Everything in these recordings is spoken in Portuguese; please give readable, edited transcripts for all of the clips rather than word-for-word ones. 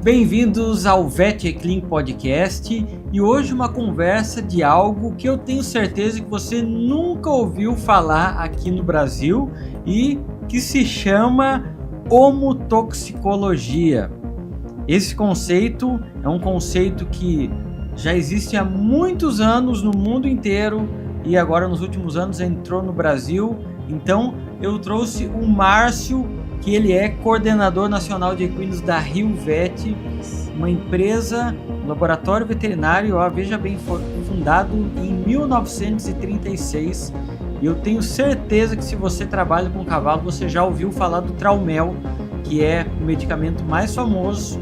Bem-vindos ao Vet Clean Podcast e hoje uma conversa de algo que eu tenho certeza que você nunca ouviu falar aqui no Brasil e que se chama homotoxicologia. Esse conceito é um conceito que já existe há muitos anos no mundo inteiro e agora nos últimos anos entrou no Brasil. Então eu trouxe o Márcio, que ele é coordenador nacional de equinos da Rio Vet, uma empresa, um laboratório veterinário, veja bem, fundado em 1936. E eu tenho certeza que se você trabalha com cavalo, você já ouviu falar do Traumel, que é o medicamento mais famoso,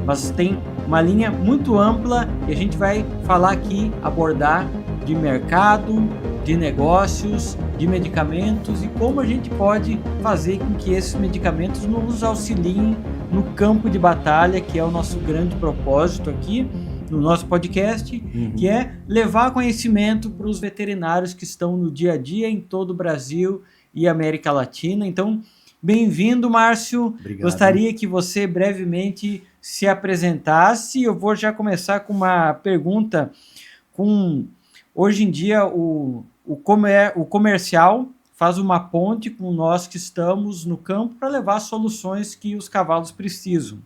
mas tem uma linha muito ampla e a gente vai falar aqui, abordar de mercado, de negócios, de medicamentos e como a gente pode fazer com que esses medicamentos nos auxiliem no campo de batalha, que é o nosso grande propósito aqui no nosso podcast, que é levar conhecimento para os veterinários que estão no dia a dia em todo o Brasil e América Latina. Então, bem-vindo, Márcio. Obrigado. Gostaria que você brevemente se apresentasse. Eu vou já começar com uma pergunta. Hoje em dia, o comercial faz uma ponte com nós que estamos no campo para levar soluções que os cavalos precisam.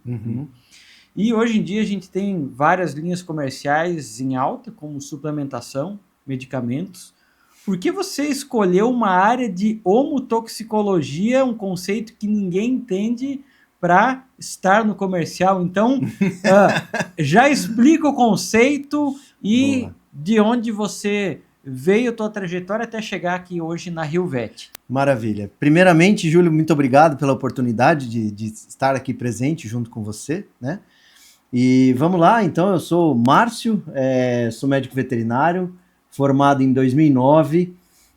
E hoje em dia a gente tem várias linhas comerciais em alta, como suplementação, medicamentos. Por que você escolheu uma área de homotoxicologia, um conceito que ninguém entende, para estar no comercial? Então, já explica o conceito e Boa. De onde você veio, a tua trajetória até chegar aqui hoje na Rio Vet. Maravilha. Primeiramente, Júlio, muito obrigado pela oportunidade de estar aqui presente junto com você, né? E vamos lá, então, eu sou Márcio, sou médico veterinário, formado em 2009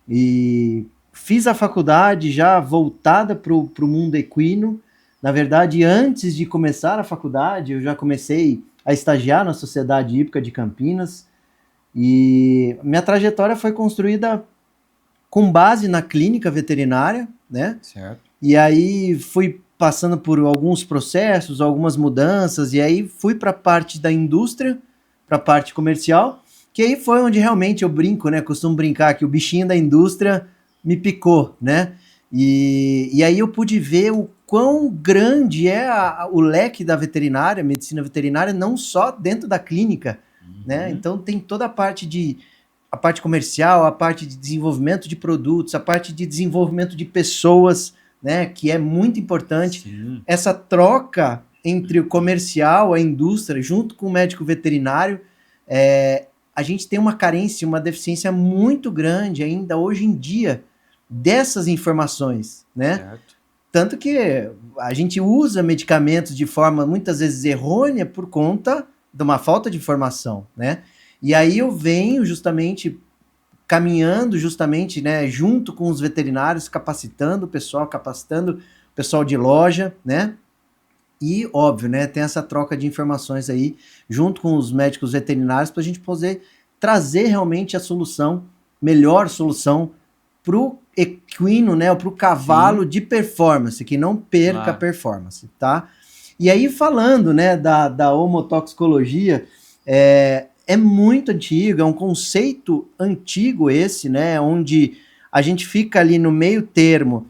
e fiz a faculdade já voltada para o mundo equino. Na verdade, antes de começar a faculdade, eu já comecei a estagiar na Sociedade Hípica de Campinas e minha trajetória foi construída com base na clínica veterinária, né? Certo. E aí fui passando por alguns processos, algumas mudanças, e aí fui para a parte da indústria, para a parte comercial, que aí foi onde realmente eu brinco, né? Costumo brincar que o bichinho da indústria me picou, né? E aí eu pude ver o quão grande é o leque da veterinária, medicina veterinária, não só dentro da clínica, né? Então tem toda a parte comercial, a parte de desenvolvimento de produtos, a parte de desenvolvimento de pessoas, né? Que é muito importante. Sim. Essa troca entre o comercial, a indústria, junto com o médico veterinário, a gente tem uma carência, uma deficiência muito grande ainda hoje em dia dessas informações, né? Certo. Tanto que a gente usa medicamentos de forma muitas vezes errônea por conta de uma falta de informação, né? E aí eu venho justamente caminhando justamente, né, junto com os veterinários, capacitando o pessoal de loja, né? E, óbvio, né, tem essa troca de informações aí junto com os médicos veterinários para a gente poder trazer realmente a solução, melhor solução para o equino, né, para o cavalo de performance, que não perca a performance, tá? E aí, falando, né, da homotoxicologia, é muito antigo, é um conceito antigo esse, né, onde a gente fica ali no meio termo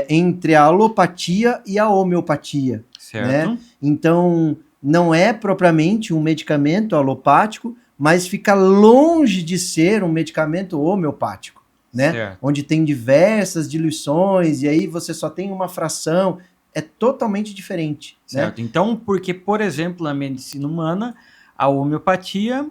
entre a alopatia e a homeopatia, Certo. né? Então, não é propriamente um medicamento alopático, mas fica longe de ser um medicamento homeopático, né? Certo. Onde tem diversas diluições e aí você só tem uma fração, é totalmente diferente. Certo. Né? Então, porque, por exemplo, na medicina humana, a homeopatia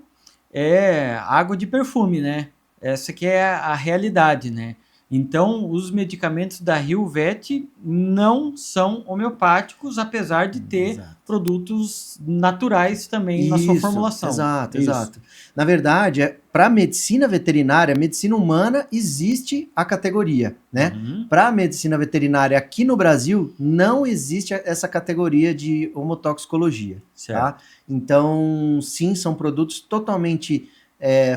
é água de perfume, né? Essa que é a realidade, né? Então, os medicamentos da Rio Vet não são homeopáticos, apesar de ter produtos naturais também na sua formulação. Exato. Na verdade, para a medicina veterinária, medicina humana, existe a categoria, né? Para a medicina veterinária aqui no Brasil, não existe essa categoria de homotoxicologia, tá? Então, sim, são produtos totalmente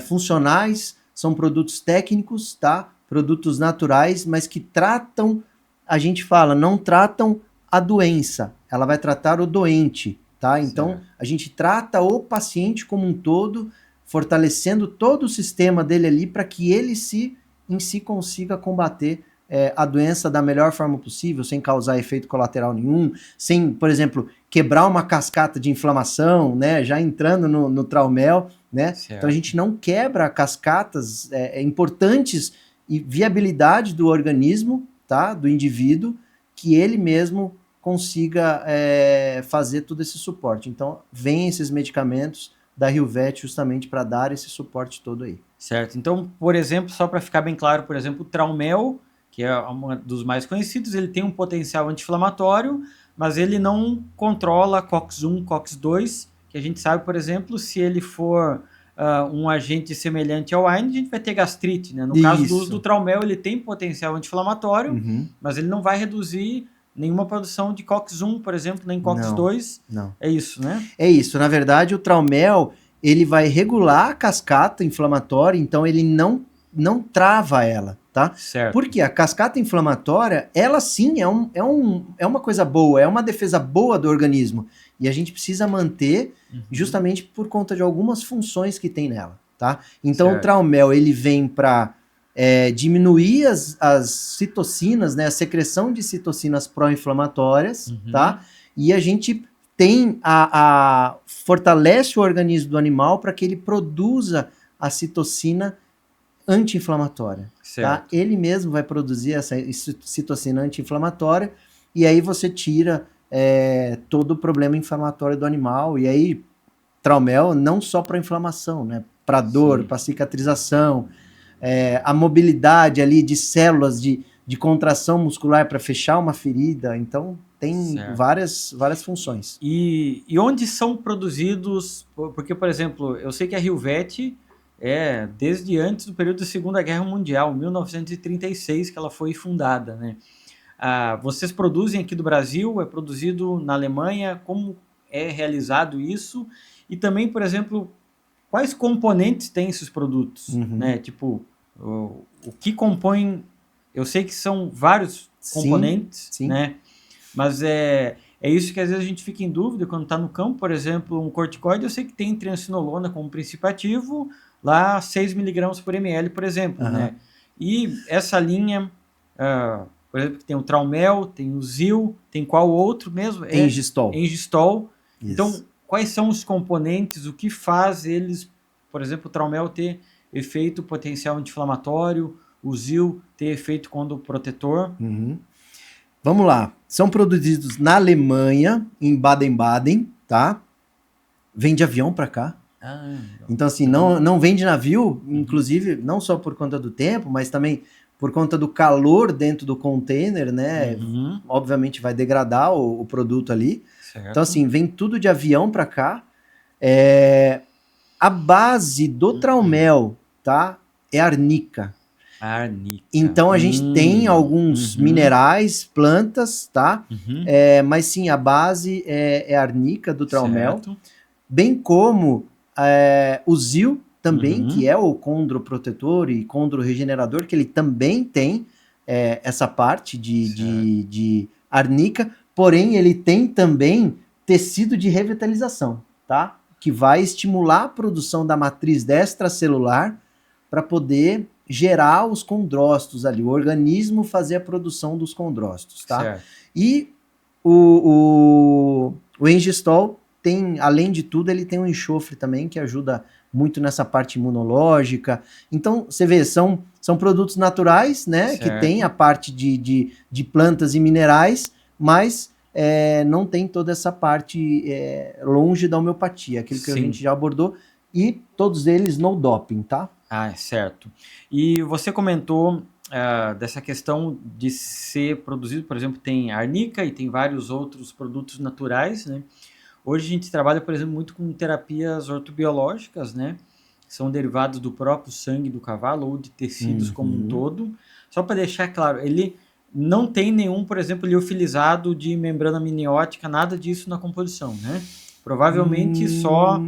funcionais, são produtos técnicos, tá? Produtos naturais, mas que tratam, a gente fala, não tratam a doença, ela vai tratar o doente, tá? Então, Certo. a gente trata o paciente como um todo, fortalecendo todo o sistema dele ali para que ele em si consiga combater a doença da melhor forma possível, sem causar efeito colateral nenhum, sem, por exemplo, quebrar uma cascata de inflamação, né? Já entrando no Traumel, né? Certo. Então a gente não quebra cascatas importantes e viabilidade do organismo, tá? Do indivíduo, que ele mesmo consiga fazer todo esse suporte. Então, vem esses medicamentos da Rio-Vet justamente para dar esse suporte todo aí. Certo. Então, por exemplo, só para ficar bem claro, por exemplo, o Traumel, que é um dos mais conhecidos, ele tem um potencial anti-inflamatório, mas ele não controla COX-1, COX-2, que a gente sabe, por exemplo, se ele for um agente semelhante ao AINE, a gente vai ter gastrite, né? No caso do uso do Traumel, ele tem potencial anti-inflamatório, mas ele não vai reduzir nenhuma produção de COX-1, por exemplo, nem COX-2. Não. É isso, né? É isso. Na verdade, o Traumel, ele vai regular a cascata inflamatória, então ele não trava ela, tá? Certo. Porque a cascata inflamatória, ela sim é uma coisa boa, é uma defesa boa do organismo. E a gente precisa manter justamente por conta de algumas funções que tem nela, tá? Então certo. O Traumel, ele vem para diminuir as citocinas, né? A secreção de citocinas pró-inflamatórias, tá? E a gente tem fortalece o organismo do animal para que ele produza a citocina anti-inflamatória, tá? Ele mesmo vai produzir essa citocina anti-inflamatória e aí você tira todo o problema inflamatório do animal. E aí Traumel não só para inflamação, né? Para dor, para cicatrização, a mobilidade ali de células de contração muscular para fechar uma ferida. Então tem várias funções. E onde são produzidos? Porque, por exemplo, eu sei que a Rio-Vet desde antes do período da Segunda Guerra Mundial, 1936, que ela foi fundada, né? Vocês produzem aqui do Brasil, é produzido na Alemanha, como é realizado isso? E também, por exemplo, quais componentes têm esses produtos? Né? Tipo, o que compõe... Eu sei que são vários componentes, sim. Né? Mas é isso que às vezes a gente fica em dúvida quando está no campo. Por exemplo, um corticoide, eu sei que tem triancinolona como princípio ativo, lá 6 mg por ml, por exemplo, né? E essa linha, por exemplo, que tem o Traumel, tem o Zil, tem qual outro mesmo? Engistol. Engistol. Então, quais são os componentes, o que faz eles, por exemplo, o Traumel ter efeito potencial anti-inflamatório, o Zil ter efeito condoprotetor? Vamos lá. São produzidos na Alemanha, em Baden-Baden, tá? Vem de avião para cá. Então, assim, não vem de navio, inclusive, não só por conta do tempo, mas também por conta do calor dentro do container, né? Obviamente vai degradar o produto ali. Certo. Então, assim, vem tudo de avião para cá. A base do Traumel, tá? É arnica. Então a gente tem alguns minerais, plantas, tá? Mas sim, a base é arnica do Traumel. Certo. Bem como o Zil também, que é o condroprotetor e condroregenerador, que ele também tem essa parte de arnica, porém ele tem também tecido de revitalização, tá? Que vai estimular a produção da matriz extracelular para poder gerar os condrócitos ali, o organismo fazer a produção dos condrócitos, tá? Certo. E o Engistol tem, além de tudo, ele tem um enxofre também que ajuda muito nessa parte imunológica. Então, você vê, são produtos naturais, né? Certo. Que tem a parte de plantas e minerais, mas não tem toda essa parte longe da homeopatia, aquilo que a gente já abordou, e todos eles no doping, tá? Certo. E você comentou dessa questão de ser produzido, por exemplo, tem arnica e tem vários outros produtos naturais, né? Hoje a gente trabalha, por exemplo, muito com terapias ortobiológicas, né? São derivados do próprio sangue do cavalo ou de tecidos como um todo. Só para deixar claro, ele não tem nenhum, por exemplo, liofilizado de membrana amniótica, nada disso na composição, né? Provavelmente só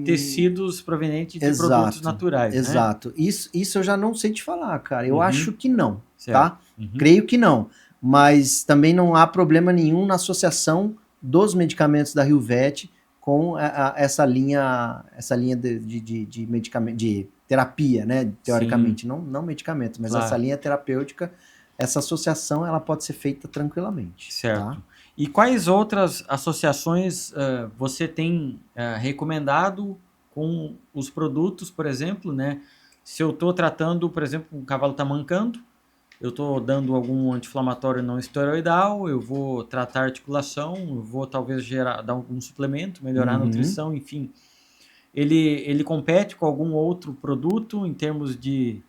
tecidos provenientes de produtos naturais, Exato. Né? Isso eu já não sei te falar, cara. Eu acho que não, certo. Tá? Creio que não. Mas também não há problema nenhum na associação dos medicamentos da Rio-Vet com essa linha de medicamento, de terapia, né? Teoricamente, não medicamento, mas essa linha terapêutica, essa associação, ela pode ser feita tranquilamente. Certo. Tá? E quais outras associações você tem recomendado com os produtos, por exemplo, né? Se eu estou tratando, por exemplo, o cavalo está mancando, eu estou dando algum anti-inflamatório não esteroidal, eu vou tratar a articulação, eu vou talvez dar algum suplemento, melhorar a nutrição, enfim. Ele compete com algum outro produto em termos de...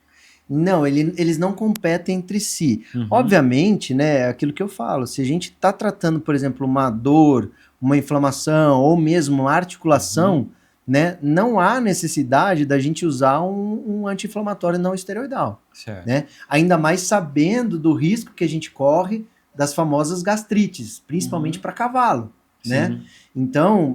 Não, eles não competem entre si. Obviamente, né, é aquilo que eu falo, se a gente está tratando, por exemplo, uma dor, uma inflamação ou mesmo uma articulação, né, não há necessidade da gente usar um anti-inflamatório não esteroidal. Certo. Né? Ainda mais sabendo do risco que a gente corre das famosas gastrites, principalmente para cavalo. Né? Então,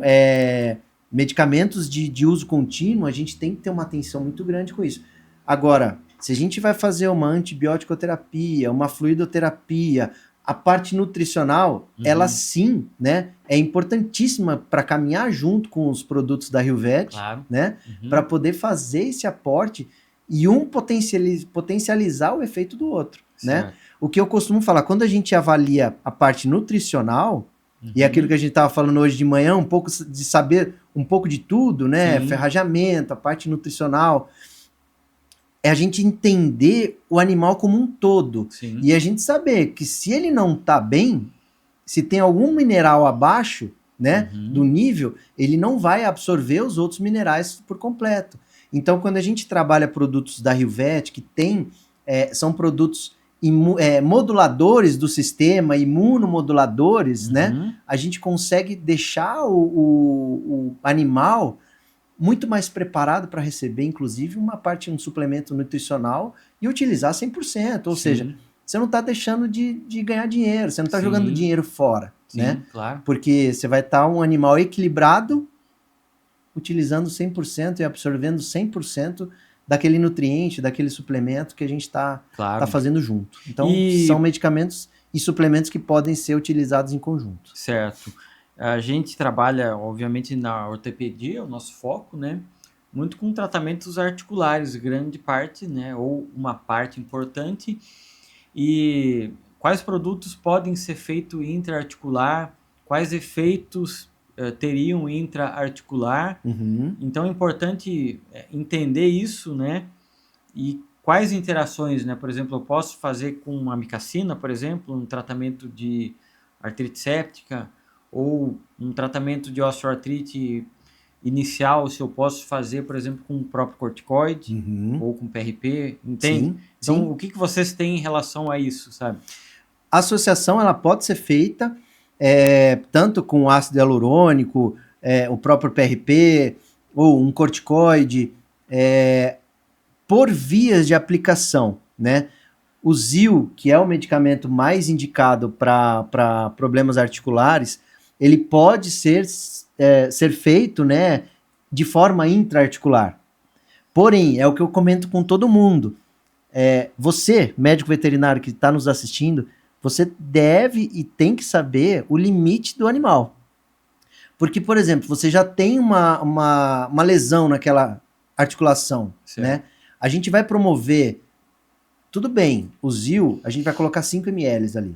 medicamentos de uso contínuo, a gente tem que ter uma atenção muito grande com isso. Agora, se a gente vai fazer uma antibiótico-terapia, uma fluidoterapia, a parte nutricional, ela sim, né, é importantíssima para caminhar junto com os produtos da Rio Vet, né, para poder fazer esse aporte e um potencializar o efeito do outro, né? O que eu costumo falar, quando a gente avalia a parte nutricional, e aquilo que a gente estava falando hoje de manhã, um pouco de saber um pouco de tudo, né, ferrajamento, a parte nutricional, é a gente entender o animal como um todo. E a gente saber que se ele não está bem, se tem algum mineral abaixo, né, do nível, ele não vai absorver os outros minerais por completo. Então, quando a gente trabalha produtos da Rio Vet, que são produtos moduladores do sistema, imunomoduladores, né, a gente consegue deixar o animal muito mais preparado para receber, inclusive, um suplemento nutricional e utilizar 100%. Ou seja, você não está deixando de ganhar dinheiro, você não está jogando dinheiro fora. Né? Claro. Porque você vai estar um animal equilibrado, utilizando 100% e absorvendo 100% daquele nutriente, daquele suplemento que a gente está fazendo junto. Então, são medicamentos e suplementos que podem ser utilizados em conjunto. Certo. A gente trabalha, obviamente, na ortopedia, o nosso foco, né? Muito com tratamentos articulares, grande parte, né? Ou uma parte importante. E quais produtos podem ser feitos intra-articular? Quais efeitos teriam intra-articular? Então é importante entender isso, né? E quais interações, né? Por exemplo, eu posso fazer com amicacina, por exemplo, um tratamento de artrite séptica, ou um tratamento de osteoartrite inicial, se eu posso fazer, por exemplo, com o próprio corticoide, ou com PRP, entende? Então, o que vocês têm em relação a isso, sabe? A associação, ela pode ser feita tanto com ácido hialurônico, o próprio PRP, ou um corticoide, por vias de aplicação, né? O ZIL, que é o medicamento mais indicado para problemas articulares, ele pode ser feito, né, de forma intra-articular. Porém, é o que eu comento com todo mundo. Você, médico veterinário que está nos assistindo, você deve e tem que saber o limite do animal. Porque, por exemplo, você já tem uma lesão naquela articulação, né? A gente vai promover, tudo bem, o ZIL, a gente vai colocar 5 ml ali.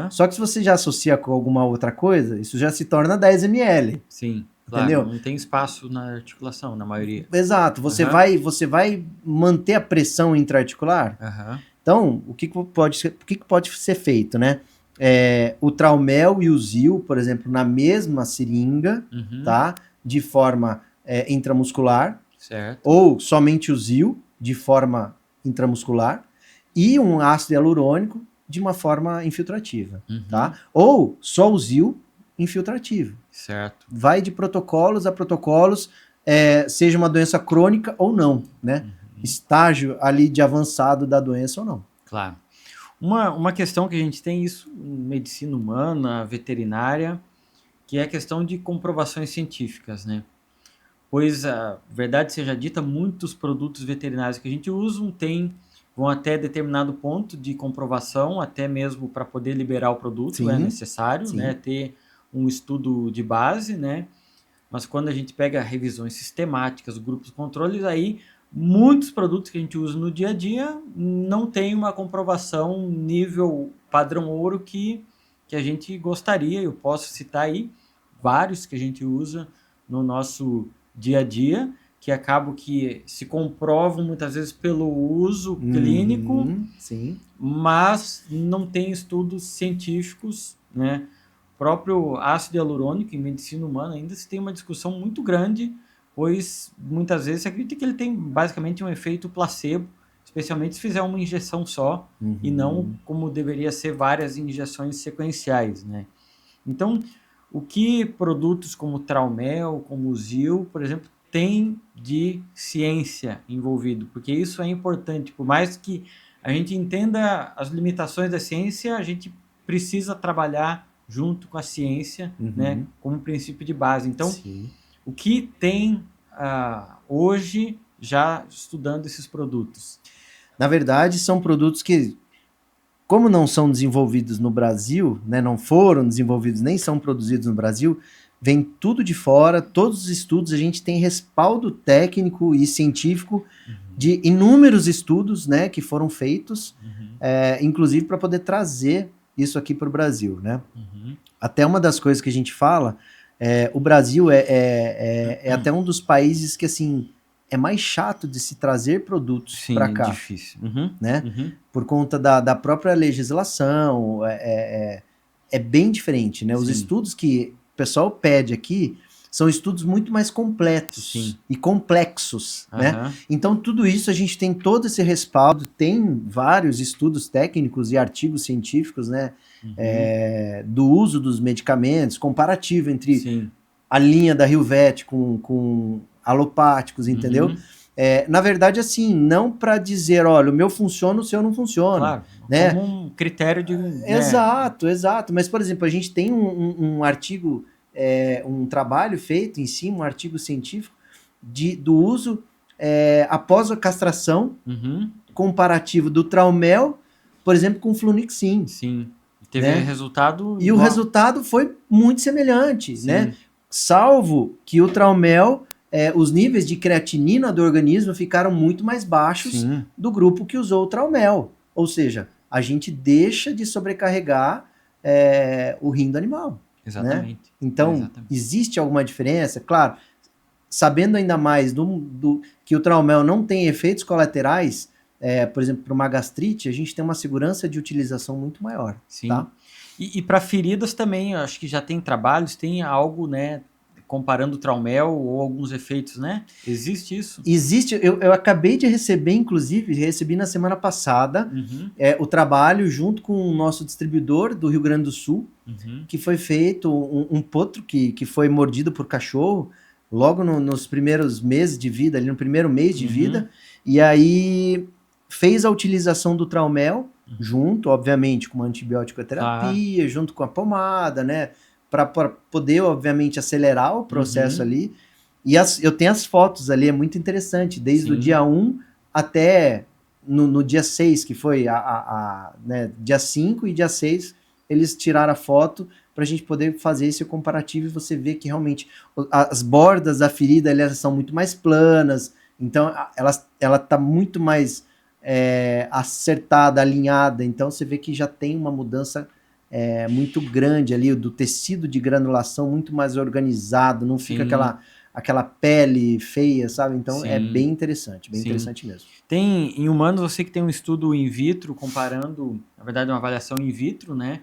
Só que se você já associa com alguma outra coisa, isso já se torna 10 ml. Sim, claro, entendeu? Não tem espaço na articulação, na maioria. Exato, você vai manter a pressão intra-articular. Então, o que pode ser feito, né? O Traumel e o ZIL, por exemplo, na mesma seringa, tá? De forma intramuscular. Certo. Ou somente o ZIL, de forma intramuscular. E um ácido hialurônico de uma forma infiltrativa, tá? Ou só o ZIL infiltrativo. Certo. Vai de protocolos a protocolos, seja uma doença crônica ou não, né? Estágio ali de avançado da doença ou não. Claro. Uma questão que a gente tem isso em medicina humana, veterinária, que é a questão de comprovações científicas, né? Pois, a verdade seja dita, muitos produtos veterinários que a gente usa vão até determinado ponto de comprovação, até mesmo para poder liberar o produto, é necessário, né, ter um estudo de base, né? mas quando a gente pega revisões sistemáticas, grupos controles, aí muitos produtos que a gente usa no dia a dia não tem uma comprovação nível padrão ouro que a gente gostaria. Eu posso citar aí vários que a gente usa no nosso dia a dia, que acabam que se comprovam muitas vezes pelo uso clínico, sim. mas não tem estudos científicos, né? O próprio ácido hialurônico em medicina humana ainda se tem uma discussão muito grande, pois muitas vezes se acredita que ele tem basicamente um efeito placebo, especialmente se fizer uma injeção só, e não como deveria ser várias injeções sequenciais, né? Então, o que produtos como Traumel, como o Zil, por exemplo, tem de ciência envolvido? Porque isso é importante. Por mais que a gente entenda as limitações da ciência, a gente precisa trabalhar junto com a ciência, né, como princípio de base. Então, Sim. o que tem hoje já estudando esses produtos? Na verdade, são produtos que, como não são desenvolvidos no Brasil, né, não foram desenvolvidos nem são produzidos no Brasil, vem tudo de fora, todos os estudos, a gente tem respaldo técnico e científico de inúmeros estudos, né, que foram feitos, inclusive para poder trazer isso aqui para o Brasil, né? Até uma das coisas que a gente fala, o Brasil é até um dos países que, assim, é mais chato de se trazer produtos para cá. Sim, difícil. Né? Por conta da própria legislação, é bem diferente, né? Os estudos que o pessoal pede aqui são estudos muito mais completos e complexos, né? Então, tudo isso a gente tem todo esse respaldo, tem vários estudos técnicos e artigos científicos, né? Do uso dos medicamentos, comparativo entre a linha da Rio Vet com alopáticos, entendeu? Na verdade, assim, não para dizer, olha, o meu funciona, o seu não funciona. Claro, né? Como um critério de... Exato. Mas, por exemplo, a gente tem um artigo, um trabalho feito em cima, um artigo científico do uso após a castração, comparativo do Traumel, por exemplo, com Flunixin. Sim. Teve resultado... E o resultado foi muito semelhante, né? Salvo que o Traumel... os níveis de creatinina do organismo ficaram muito mais baixos do grupo que usou o Traumel. Ou seja, a gente deixa de sobrecarregar o rim do animal. Exatamente. Né? Então, existe alguma diferença? Claro, sabendo ainda mais que o Traumel não tem efeitos colaterais, por exemplo, para uma gastrite, a gente tem uma segurança de utilização muito maior. Sim. Tá? E para feridas também, eu acho que já tem trabalhos, tem algo, né? Comparando o Traumel ou alguns efeitos, né? Existe isso? Existe. Eu acabei de receber, inclusive, recebi na semana passada, o trabalho junto com o nosso distribuidor do Rio Grande do Sul, que foi feito um potro que foi mordido por cachorro logo nos primeiros meses de vida, ali no primeiro mês de vida, e aí fez a utilização do Traumel junto, obviamente, com uma antibiótico terapia, junto com a pomada, né? Para poder, obviamente, acelerar o processo ali. E eu tenho as fotos ali, é muito interessante, desde o dia 1 até no dia 6, que foi né, dia 5 e dia 6, eles tiraram a foto para a gente poder fazer esse comparativo e você ver que realmente as bordas da ferida elas são muito mais planas, então ela está muito mais acertada, alinhada, então você vê que já tem uma mudança muito grande ali, do tecido de granulação muito mais organizado, não fica aquela pele feia, sabe? Então é bem interessante mesmo. Tem, em humanos, eu sei que tem um estudo in vitro comparando, na verdade uma avaliação in vitro, né,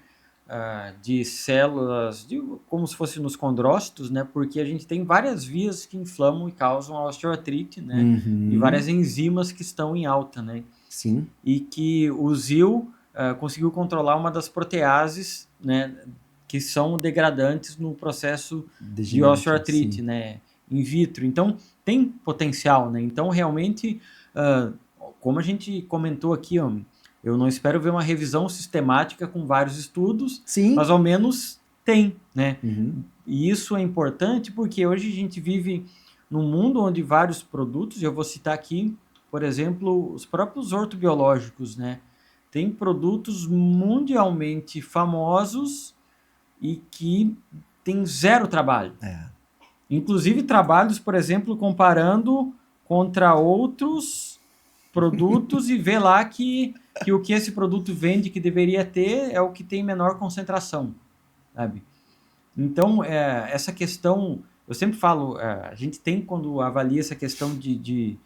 de células, como se fosse nos condrócitos, né, porque a gente tem várias vias que inflamam e causam a osteoartrite, né, e várias enzimas que estão em alta, né. Sim. E que o Zil conseguiu controlar uma das proteases, né, que são degradantes no processo de osteoartrite, né, in vitro. Então, tem potencial, né? Então, realmente, como a gente comentou aqui, ó, eu não espero ver uma revisão sistemática com vários estudos, mas ao menos tem, né? E isso é importante porque hoje a gente vive num mundo onde vários produtos, eu vou citar aqui, por exemplo, os próprios ortobiológicos, né? Tem produtos mundialmente famosos e que tem zero trabalho. Inclusive trabalhos, por exemplo, comparando contra outros produtos e ver lá que o que esse produto vende que deveria ter é o que tem menor concentração, sabe? Então, essa questão, eu sempre falo, a gente tem, quando avalia essa questão de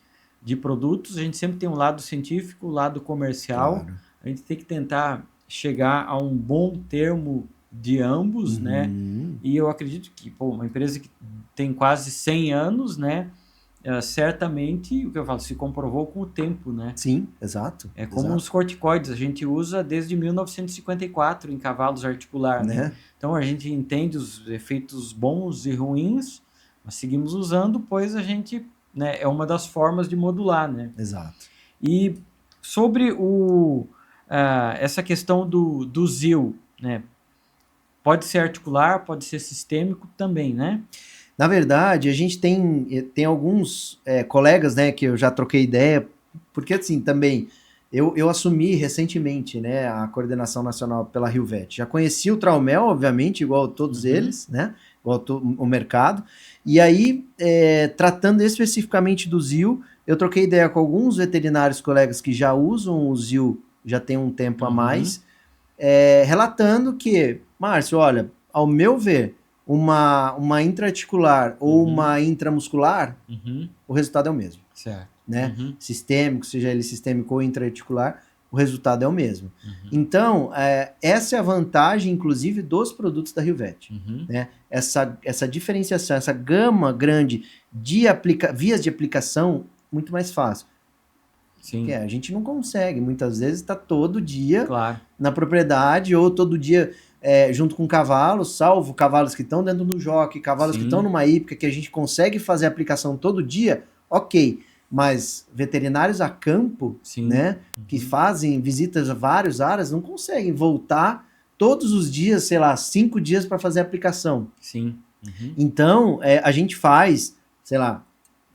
produtos, a gente sempre tem um lado científico, um lado comercial, Claro. a gente tem que tentar chegar a um bom termo de ambos, né? E eu acredito que, pô, uma empresa que tem quase 100 anos, né? Certamente, o que eu falo, se comprovou com o tempo, né? Sim, exato. É como exato. os corticoides, a gente usa desde 1954 em cavalos articulares, né? Né? Então a gente entende os efeitos bons e ruins, mas seguimos usando, pois a gente, né, é uma das formas de modular, né? Exato. E sobre essa questão do ZIL, né? Pode ser articular, pode ser sistêmico também, né? Na verdade, a gente tem alguns colegas, né, que eu já troquei ideia, porque assim, também, eu assumi recentemente, né, a coordenação nacional pela Rio Vet. Já conheci o Traumel, obviamente, igual todos eles, né, igual o mercado, e aí, tratando especificamente do ZIL, eu troquei ideia com alguns veterinários colegas que já usam o ZIL já tem um tempo a mais, relatando que, Márcio, olha, ao meu ver, uma intraarticular ou uma intramuscular, o resultado é o mesmo. Certo. Né? Sistêmico, seja ele sistêmico ou intraarticular, o resultado é o mesmo. Então, essa é a vantagem, inclusive, dos produtos da Rio Vet. Né? Essa diferenciação, essa gama grande de vias de aplicação, muito mais fácil. Sim. Porque a gente não consegue, muitas vezes está todo dia Claro. na propriedade ou todo dia junto com cavalos, salvo cavalos que estão dentro do jockey, cavalos que estão numa hípica, que a gente consegue fazer a aplicação todo dia, ok. Mas veterinários a campo, né, que fazem visitas a várias áreas, não conseguem voltar todos os dias, sei lá, 5 dias para fazer a aplicação. Sim. Então, a gente faz, sei lá,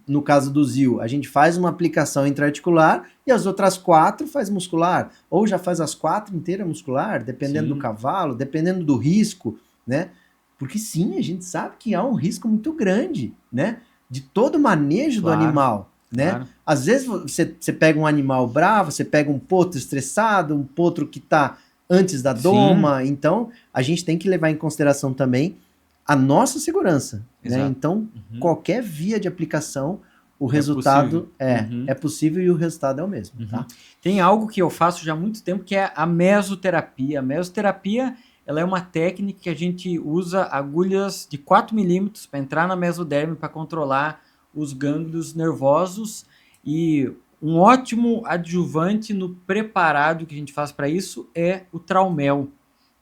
no caso do ZIL, a gente faz uma aplicação intraarticular e as outras 4 faz muscular, ou já faz as 4 inteiras muscular, dependendo do cavalo, dependendo do risco, né? Porque sim, a gente sabe que há um risco muito grande, né? De todo o manejo do animal, né? Claro. Às vezes você pega um animal bravo, você pega um potro estressado, um potro que está antes da doma, então a gente tem que levar em consideração também a nossa segurança, né? Então, qualquer via de aplicação, o resultado é possível e o resultado é o mesmo, tá? Tem algo que eu faço já há muito tempo, que é a mesoterapia. A mesoterapia, ela é uma técnica que a gente usa agulhas de 4 milímetros para entrar na mesoderme, para controlar os gânglios nervosos, e um ótimo adjuvante no preparado que a gente faz para isso é o Traumel.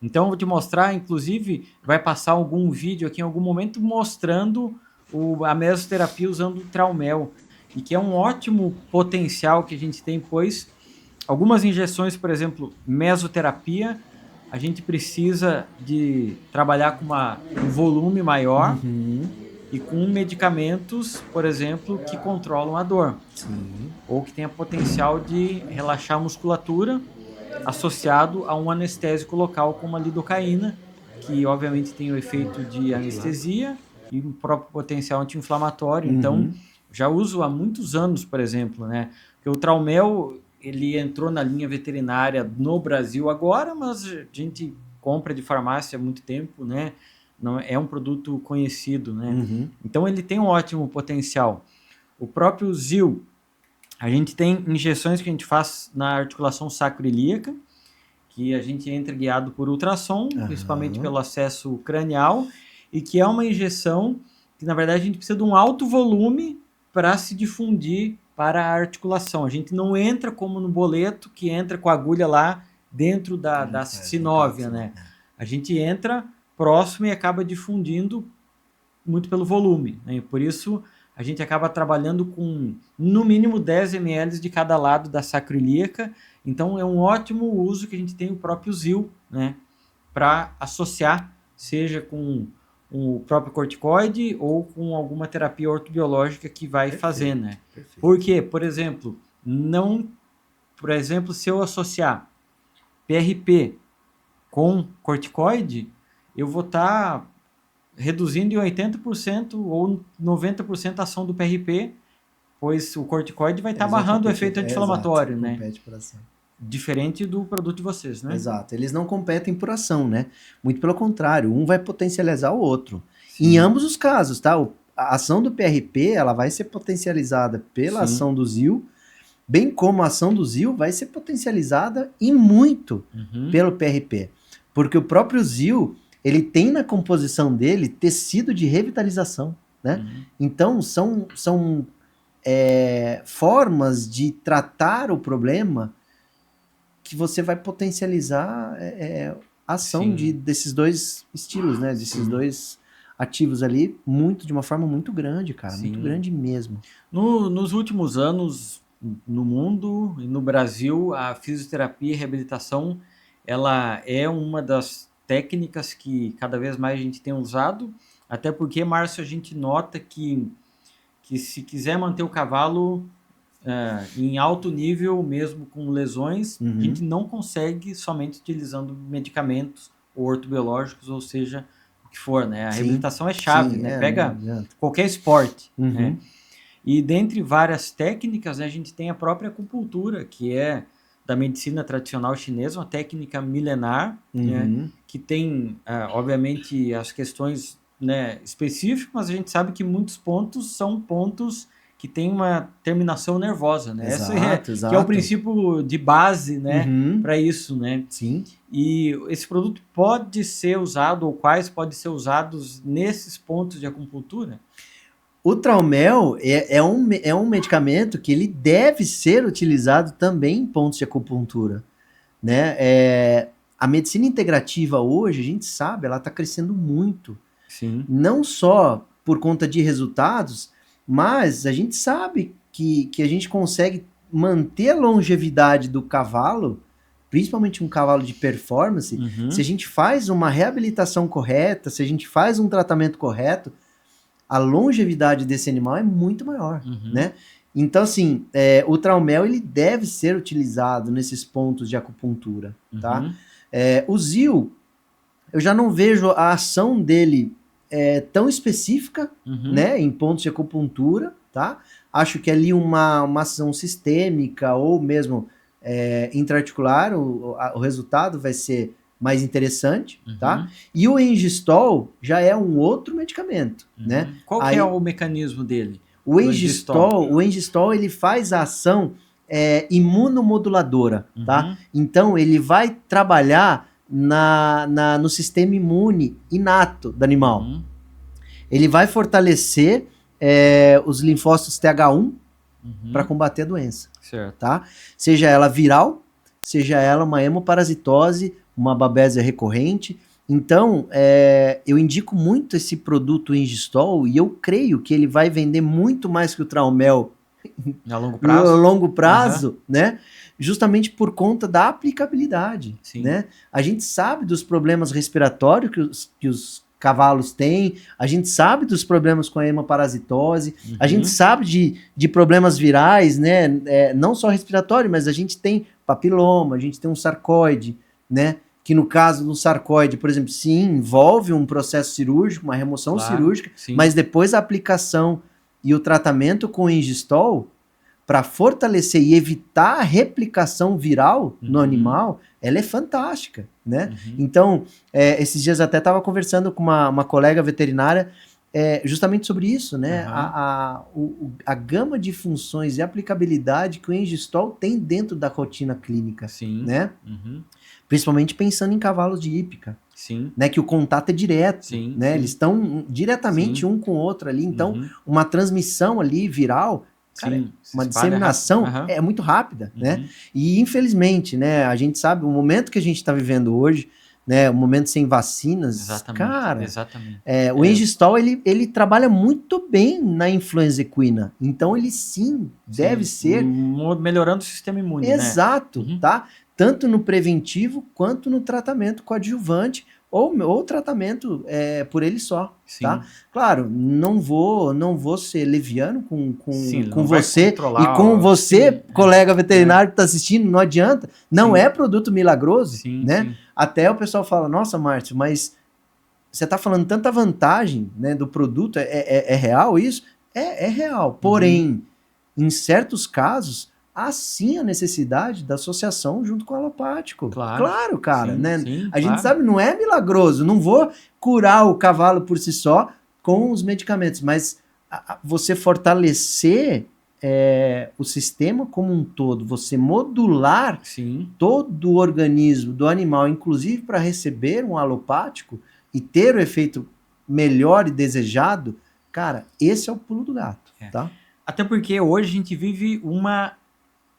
Então, eu vou te mostrar, inclusive, vai passar algum vídeo aqui em algum momento mostrando a mesoterapia usando o Traumel, e que é um ótimo potencial que a gente tem, pois algumas injeções, por exemplo, mesoterapia, a gente precisa de trabalhar com um volume maior e com medicamentos, por exemplo, que controlam a dor. Sim. Ou que tenha potencial de relaxar a musculatura, associado a um anestésico local como a lidocaína, que obviamente tem o efeito de anestesia e o próprio potencial anti-inflamatório. Então, já uso há muitos anos, por exemplo, né? Porque o Traumel, ele entrou na linha veterinária no Brasil agora, mas a gente compra de farmácia há muito tempo, né? Não é um produto conhecido, né? Então, ele tem um ótimo potencial. O próprio ZIL, a gente tem injeções que a gente faz na articulação sacroiliaca, que a gente entra guiado por ultrassom, principalmente pelo acesso cranial, e que é uma injeção que, na verdade, a gente precisa de um alto volume para se difundir para a articulação. A gente não entra como no boleto, que entra com a agulha lá dentro da sinóvia, né? A gente entra próximo e acaba difundindo muito pelo volume, né? E por isso a gente acaba trabalhando com no mínimo 10 ml de cada lado da sacroiliaca. Então é um ótimo uso que a gente tem o próprio ZIL, né, para associar, seja com o próprio corticoide ou com alguma terapia ortobiológica que vai fazer, né? Perfeito. Porque, por exemplo, se eu associar PRP com corticoide, eu vou estar reduzindo em 80% ou 90% a ação do PRP, pois o corticoide vai estar barrando o efeito anti-inflamatório, né? Compete por ação. Diferente do produto de vocês, né? Exato. Eles não competem por ação, né? Muito pelo contrário, um vai potencializar o outro. Sim. Em ambos os casos, tá? A ação do PRP, ela vai ser potencializada pela ação do ZIL, bem como a ação do ZIL vai ser potencializada e muito pelo PRP. Porque o próprio ZIL, ele tem na composição dele tecido de revitalização, né? Então, são formas de tratar o problema que você vai potencializar a ação desses dois estilos, né? Desses dois ativos ali, de uma forma muito grande, cara. Sim. Muito grande mesmo. Nos últimos anos, no mundo e no Brasil, a fisioterapia e reabilitação, ela é uma das técnicas que cada vez mais a gente tem usado, até porque, Márcio, a gente nota que se quiser manter o cavalo em alto nível, mesmo com lesões, a gente não consegue somente utilizando medicamentos ou ortobiológicos, ou seja, o que for, né? A reabilitação é chave, né? Pega qualquer esporte, né? E dentre várias técnicas, né, a gente tem a própria acupuntura, que é da medicina tradicional chinesa, uma técnica milenar, né, que tem, obviamente, as questões, né, específicas, mas a gente sabe que muitos pontos são pontos que tem uma terminação nervosa, né? Exato. Que é o princípio de base, né, para isso, né? Sim. E esse produto pode ser usado, ou quais podem ser usados nesses pontos de acupuntura? O Traumel é um medicamento que ele deve ser utilizado também em pontos de acupuntura, né? A medicina integrativa hoje, a gente sabe, ela está crescendo muito. Sim. Não só por conta de resultados, mas a gente sabe que a gente consegue manter a longevidade do cavalo, principalmente um cavalo de performance, se a gente faz uma reabilitação correta, se a gente faz um tratamento correto, a longevidade desse animal é muito maior, né? Então, assim, o Traumel, ele deve ser utilizado nesses pontos de acupuntura, tá? O ZIL, eu já não vejo a ação dele tão específica, né, em pontos de acupuntura, tá? Acho que ali uma ação sistêmica ou mesmo intraarticular, o resultado vai ser mais interessante, tá? E o Engistol já é um outro medicamento, né? Qual que é o mecanismo dele? O Engistol, ele faz a ação imunomoduladora, tá? Então, ele vai trabalhar no sistema imune inato do animal. Ele vai fortalecer os linfócitos TH1 para combater a doença, certo, tá? Seja ela viral, seja ela uma hemoparasitose, uma babésia recorrente. Então, eu indico muito esse produto Engistol e eu creio que ele vai vender muito mais que o Traumel a longo prazo, longo prazo, né? Justamente por conta da aplicabilidade, né? A gente sabe dos problemas respiratórios que os cavalos têm, a gente sabe dos problemas com a hemoparasitose, a gente sabe de problemas virais, né? Não só respiratório, mas a gente tem papiloma, a gente tem um sarcoide, né? Que no caso do sarcoide, por exemplo, sim, envolve um processo cirúrgico, uma remoção cirúrgica, mas depois a aplicação e o tratamento com o Engistol, para fortalecer e evitar a replicação viral no animal, ela é fantástica, né? Então, esses dias até estava conversando com uma colega veterinária justamente sobre isso, né? A gama de funções e aplicabilidade que o Engistol tem dentro da rotina clínica, né? Principalmente pensando em cavalos de hípica, né? Que o contato é direto, né? Eles estão diretamente um com o outro ali, então uma transmissão ali viral, cara, uma disseminação é muito rápida, né? E infelizmente, né? A gente sabe o momento que a gente está vivendo hoje, né? O momento sem vacinas, cara. O Engistol ele trabalha muito bem na influenza equina, então ele deve ser melhorando o sistema imune, exato, né? Tá? Tanto no preventivo quanto no tratamento coadjuvante ou tratamento por ele só, tá? Claro, não vou ser leviano com você e com você, colega veterinário que está assistindo, não adianta, não é produto milagroso, né? Até o pessoal fala, nossa, Márcio, mas você está falando tanta vantagem, né, do produto, é real isso? É real. Porém, em certos casos, há sim a necessidade da associação junto com o alopático. Claro, cara, sim, né? sim, A gente sabe, não é milagroso. Não vou curar o cavalo por si só com os medicamentos, mas você fortalecer o sistema como um todo, você modular sim. todo o organismo do animal, inclusive para receber um alopático e ter o efeito melhor e desejado, cara, esse é o pulo do gato, tá? Até porque hoje a gente vive uma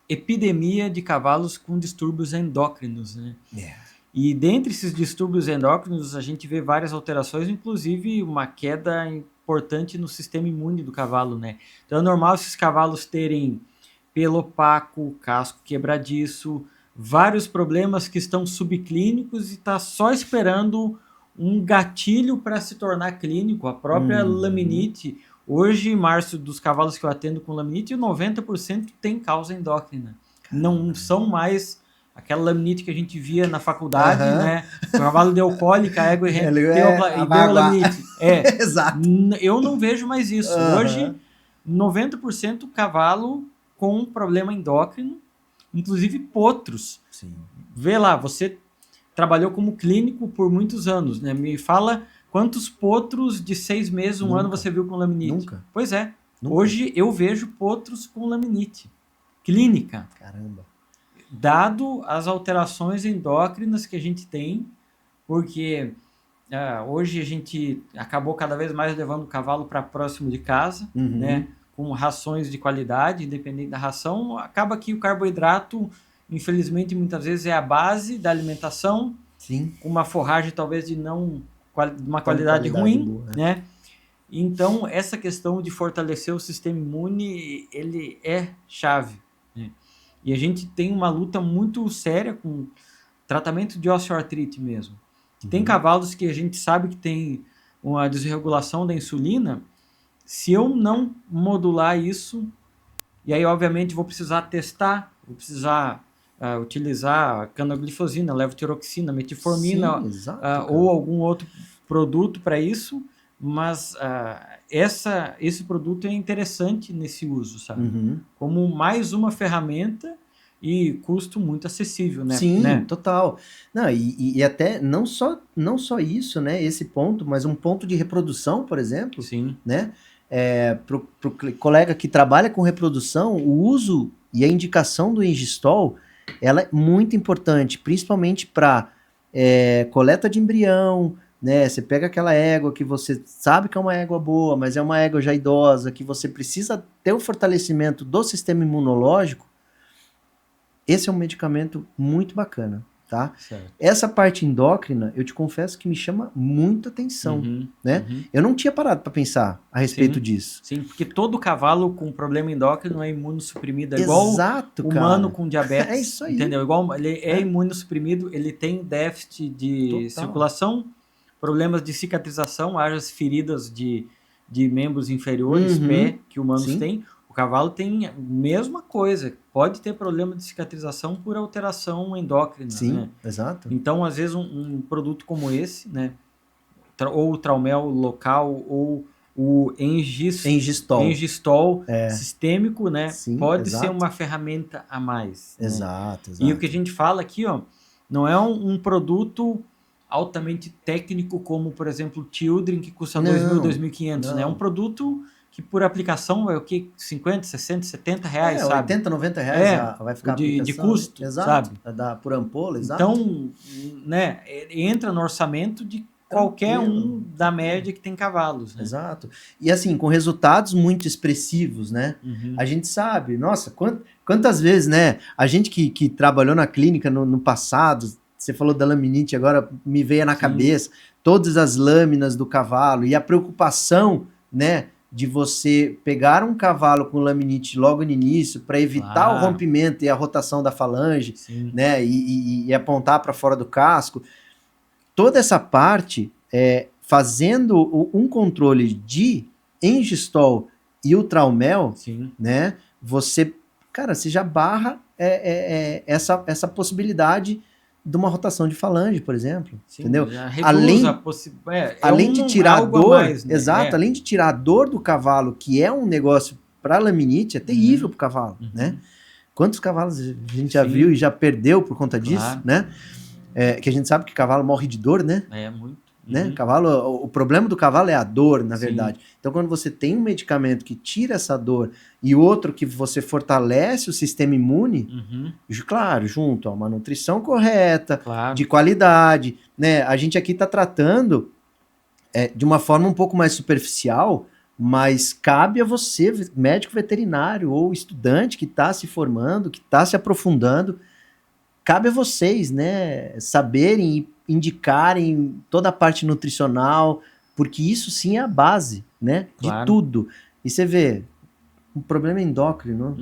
epidemia de cavalos com distúrbios endócrinos, né? E dentre esses distúrbios endócrinos, a gente vê várias alterações, inclusive uma queda importante no sistema imune do cavalo, né? Então é normal esses cavalos terem pelo opaco, casco quebradiço, vários problemas que estão subclínicos e está só esperando um gatilho para se tornar clínico. A própria laminite, hoje, em março, dos cavalos que eu atendo com laminite, 90% tem causa endócrina. Não são mais aquela laminite que a gente via na faculdade, né? O cavalo deu cólica, a égua e deu a laminite. Exato. Eu não vejo mais isso. Hoje, 90% cavalo com problema endócrino, inclusive potros. Sim. Vê lá, você trabalhou como clínico por muitos anos, né? Me fala quantos potros de 6 meses, um ano você viu com laminite? Nunca. Pois é. Nunca. Hoje eu vejo potros com laminite clínica. Caramba. Dado as alterações endócrinas que a gente tem, porque hoje a gente acabou cada vez mais levando o cavalo para próximo de casa, né? Com rações de qualidade, independente da ração, acaba que o carboidrato, infelizmente, muitas vezes é a base da alimentação, sim, com uma forragem talvez de uma qualidade ruim, boa, né? Então, essa questão de fortalecer o sistema imune, ele é chave, né? E a gente tem uma luta muito séria com tratamento de osteoartrite mesmo. Tem cavalos que a gente sabe que tem uma desregulação da insulina. Se eu não modular isso, e aí obviamente vou precisar testar, vou precisar utilizar canaglifosina, levotiroxina, metformina, ou algum outro produto para isso, mas esse produto é interessante nesse uso, sabe? Como mais uma ferramenta e custo muito acessível, né? Sim, né? Total. Não, e até não só isso, né? Esse ponto, mas um ponto de reprodução, por exemplo. Sim. Né? Pro colega que trabalha com reprodução, o uso e a indicação do Engistol, ela é muito importante, principalmente para coleta de embrião, né? Você pega aquela égua que você sabe que é uma égua boa, mas é uma égua já idosa, que você precisa ter o fortalecimento do sistema imunológico. Esse é um medicamento muito bacana, tá? Certo. Essa parte endócrina, eu te confesso que me chama muita atenção, né? Eu não tinha parado para pensar a respeito disso. Sim, porque todo cavalo com problema endócrino é imunossuprimido, é igual o humano com diabetes. É isso aí. Entendeu? Igual ele é imunossuprimido, ele tem déficit de circulação, problemas de cicatrização, haja as feridas de membros inferiores, pé, que humanos têm. O cavalo tem a mesma coisa, pode ter problema de cicatrização por alteração endócrina. Sim, né? Exato. Então, às vezes, um produto como esse, né? Ou o Traumel local, ou o Engistol sistêmico, né? Sim, pode ser uma ferramenta a mais. Exato, né? E o que a gente fala aqui, ó, não é um produto altamente técnico como, por exemplo, o Children, que custa R$2.000, R$2.500, né? É um produto que por aplicação vai o quê? 50, 60, 70 reais, sabe? 80, 90 reais vai ficar de custo, exato, sabe? Por ampola, exato. Então, né, entra no orçamento de qualquer da média que tem cavalos. Né? Exato. E assim, com resultados muito expressivos, né? A gente sabe, nossa, quantas vezes, né? A gente que trabalhou na clínica no passado, você falou da laminite, agora me veio na cabeça todas as lâminas do cavalo e a preocupação, né? De você pegar um cavalo com laminite logo no início para evitar o rompimento e a rotação da falange, né? E apontar para fora do casco. Toda essa parte, fazendo um controle de Engistol e o Traumel, né? Você já barra essa possibilidade de uma rotação de falange, por exemplo, Sim, entendeu? já reduz Além, a possibilidade. além de tirar a algo a dor, mais, né? exato, além de tirar a dor do cavalo, que é um negócio para laminite, é terrível pro cavalo, né? Quantos cavalos a gente já Sim. viu e já perdeu por conta disso, Claro. né? Que a gente sabe que cavalo morre de dor, né? Muito. Né? Cavalo, o problema do cavalo é a dor, na Sim. verdade. Então, quando você tem um medicamento que tira essa dor e outro que você fortalece o sistema imune, claro, junto a uma nutrição correta, Claro. de qualidade, né? A gente aqui está tratando de uma forma um pouco mais superficial, mas cabe a você, médico veterinário ou estudante que está se formando, que está se aprofundando, cabe a vocês, né, saberem e indicarem toda a parte nutricional, porque isso sim é a base, né, Claro. de tudo. E você vê, o problema é endócrino,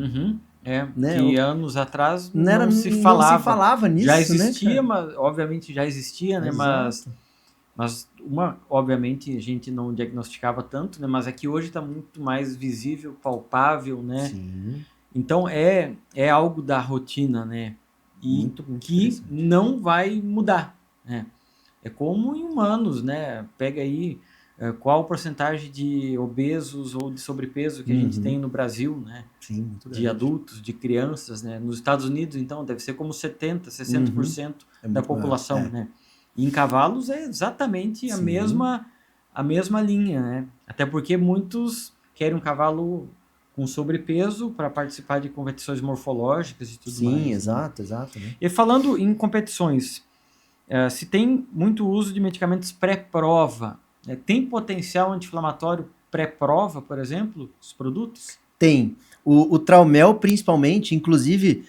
né? Que anos atrás não se falava nisso, já existia, né, mas obviamente já existia, né? Mas obviamente a gente não diagnosticava tanto, né? Mas é que hoje está muito mais visível, palpável, né? Sim. Então é algo da rotina, né? E muito que não vai mudar, né? É como em humanos, né? Pega aí qual a porcentagem de obesos ou de sobrepeso que a gente tem no Brasil, né? Sim, muito de adultos, de crianças, né? Nos Estados Unidos, então, deve ser como 70%, 60% da população, né? E em cavalos é exatamente a mesma linha, né? Até porque muitos querem um cavalo com sobrepeso para participar de competições morfológicas e tudo mais. Sim, exato, né? E falando em competições, se tem muito uso de medicamentos pré-prova, né? Tem potencial anti-inflamatório pré-prova, por exemplo, os produtos? Tem. O Traumel, principalmente, inclusive,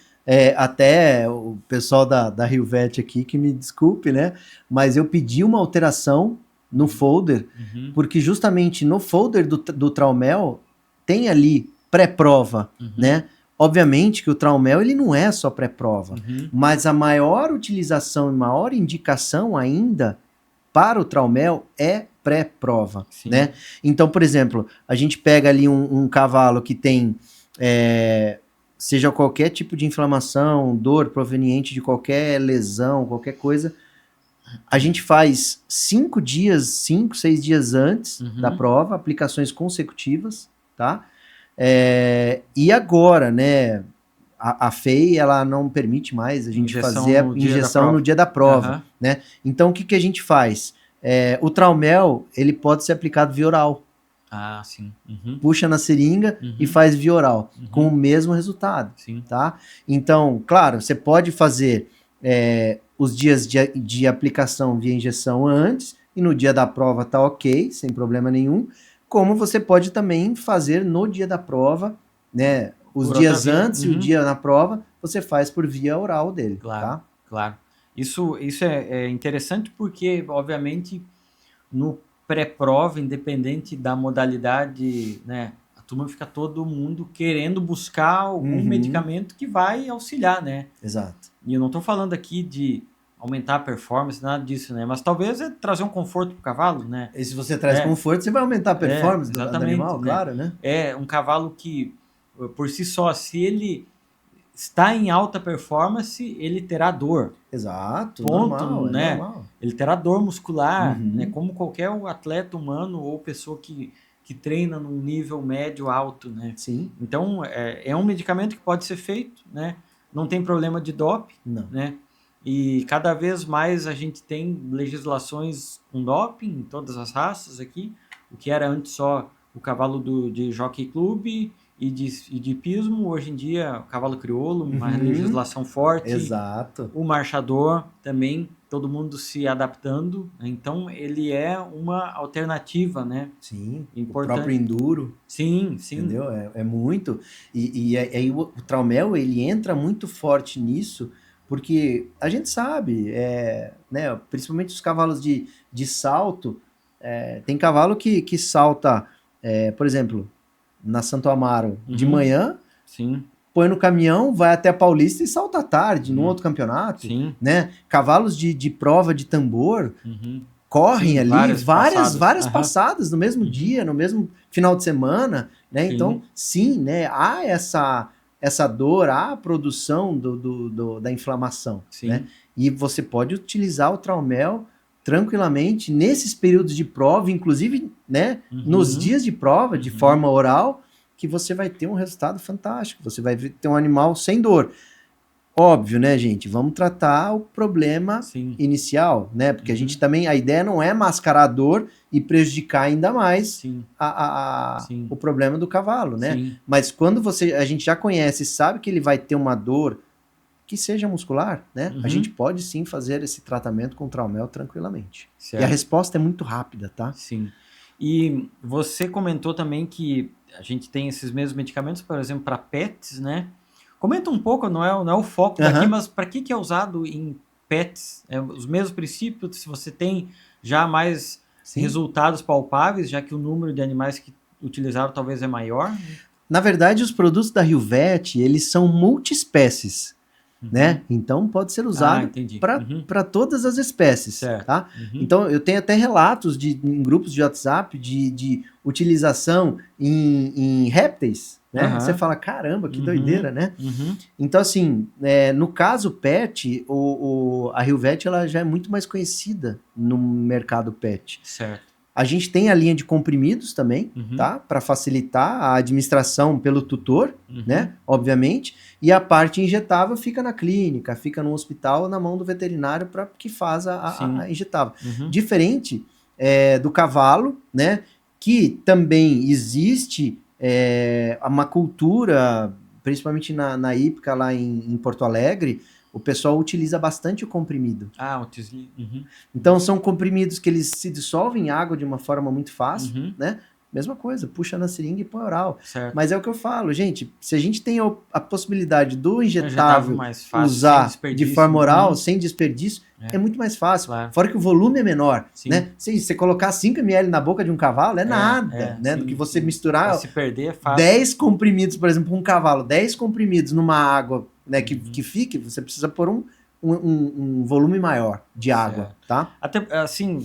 até o pessoal da Rio Vet aqui, que me desculpe, né? Mas eu pedi uma alteração no folder, porque justamente no folder do Traumel tem ali pré-prova, né? Obviamente que o Traumel ele não é só pré-prova, mas a maior utilização e maior indicação ainda para o Traumel é pré-prova, né? Então, por exemplo, a gente pega ali um cavalo que tem seja qualquer tipo de inflamação, dor proveniente de qualquer lesão, qualquer coisa, a gente faz 5, 6 dias antes da prova, aplicações consecutivas, tá? E agora, né, a FEI, ela não permite mais a gente fazer a injeção no dia da prova, né? Então, o que a gente faz? O Traumel, ele pode ser aplicado via oral. Ah, sim. Puxa na seringa e faz via oral, com o mesmo resultado, tá? Então, claro, você pode fazer os dias de aplicação via injeção antes, e no dia da prova tá ok, sem problema nenhum, como você pode também fazer no dia da prova, né? Os dias antes e o dia na prova, você faz por via oral dele, tá? Claro. Isso é interessante porque, obviamente, no pré-prova, independente da modalidade, né? A turma fica todo mundo querendo buscar algum medicamento que vai auxiliar, né? Exato. E eu não estou falando aqui de aumentar a performance, nada disso, né? Mas talvez trazer um conforto pro cavalo, né? E se você traz conforto, você vai aumentar a performance do animal, né? claro, né? É um cavalo que, por si só, se ele está em alta performance, ele terá dor. Exato, ponto, normal, né? Normal. Ele terá dor muscular, né? Como qualquer atleta humano ou pessoa que treina num nível médio alto, né? Sim. Então, é um medicamento que pode ser feito, né? Não tem problema de doping, né? E cada vez mais a gente tem legislações com doping em todas as raças aqui, o que era antes só o cavalo de Jockey Club e de hipismo, hoje em dia o cavalo crioulo, uma legislação forte. Exato. O marchador também, todo mundo se adaptando, né? Então ele é uma alternativa, né? Sim, importante. O próprio enduro. Sim. Entendeu? É muito. E aí o Traumel, ele entra muito forte nisso, porque a gente sabe, né, principalmente os cavalos de salto, tem cavalo que salta, por exemplo, na Santo Amaro de manhã, põe no caminhão, vai até a Paulista e salta à tarde, num outro campeonato, né? Cavalos de prova de tambor correm ali várias passadas no mesmo dia, no mesmo final de semana, né? Então, né, há essa dor à produção da inflamação, Sim. né? E você pode utilizar o Traumel tranquilamente nesses períodos de prova, inclusive, né, nos dias de prova, de forma oral, que você vai ter um resultado fantástico. Você vai ter um animal sem dor. Óbvio, né, gente? Vamos tratar o problema inicial, né? Porque a gente também, a ideia não é mascarar a dor e prejudicar ainda mais o problema do cavalo, né? Sim. Mas quando a gente já conhece, sabe que ele vai ter uma dor que seja muscular, né? A gente pode sim fazer esse tratamento com Traumel tranquilamente. Certo. E a resposta é muito rápida, tá? Sim. E você comentou também que a gente tem esses mesmos medicamentos, por exemplo, para pets, né? Comenta um pouco, não é o foco daqui, mas para que é usado em pets? É os mesmos princípios, se você tem já mais resultados palpáveis, já que o número de animais que utilizaram talvez é maior? Na verdade, os produtos da Rio-Vet, eles são multiespécies, né? Então, pode ser usado para todas as espécies, certo. tá? Então, eu tenho até relatos em grupos de WhatsApp de utilização em répteis, né? Você fala, caramba, que doideira, né? Então, assim, no caso pet, a Rio-Vet, ela já é muito mais conhecida no mercado pet. Certo. A gente tem a linha de comprimidos também, tá? Para facilitar a administração pelo tutor, né? Obviamente. E a parte injetável fica na clínica, fica no hospital, na mão do veterinário para que faz a injetável. Diferente do cavalo, né? Que também existe uma cultura, principalmente na hípica lá em Porto Alegre, o pessoal utiliza bastante o comprimido. Então, são comprimidos que eles se dissolvem em água de uma forma muito fácil, né? Mesma coisa, puxa na seringa e põe oral. Certo. Mas é o que eu falo, gente, se a gente tem a possibilidade do injetável mais fácil, usar de forma oral, sem desperdício, é muito mais fácil. Claro. Fora que o volume é menor, né? Se você colocar 5 ml na boca de um cavalo, é nada, né? Do que você misturar se perder é fácil. 10 comprimidos, por exemplo, um cavalo, 10 comprimidos numa água, né, que fique, você precisa pôr um volume maior de água, tá? Até assim,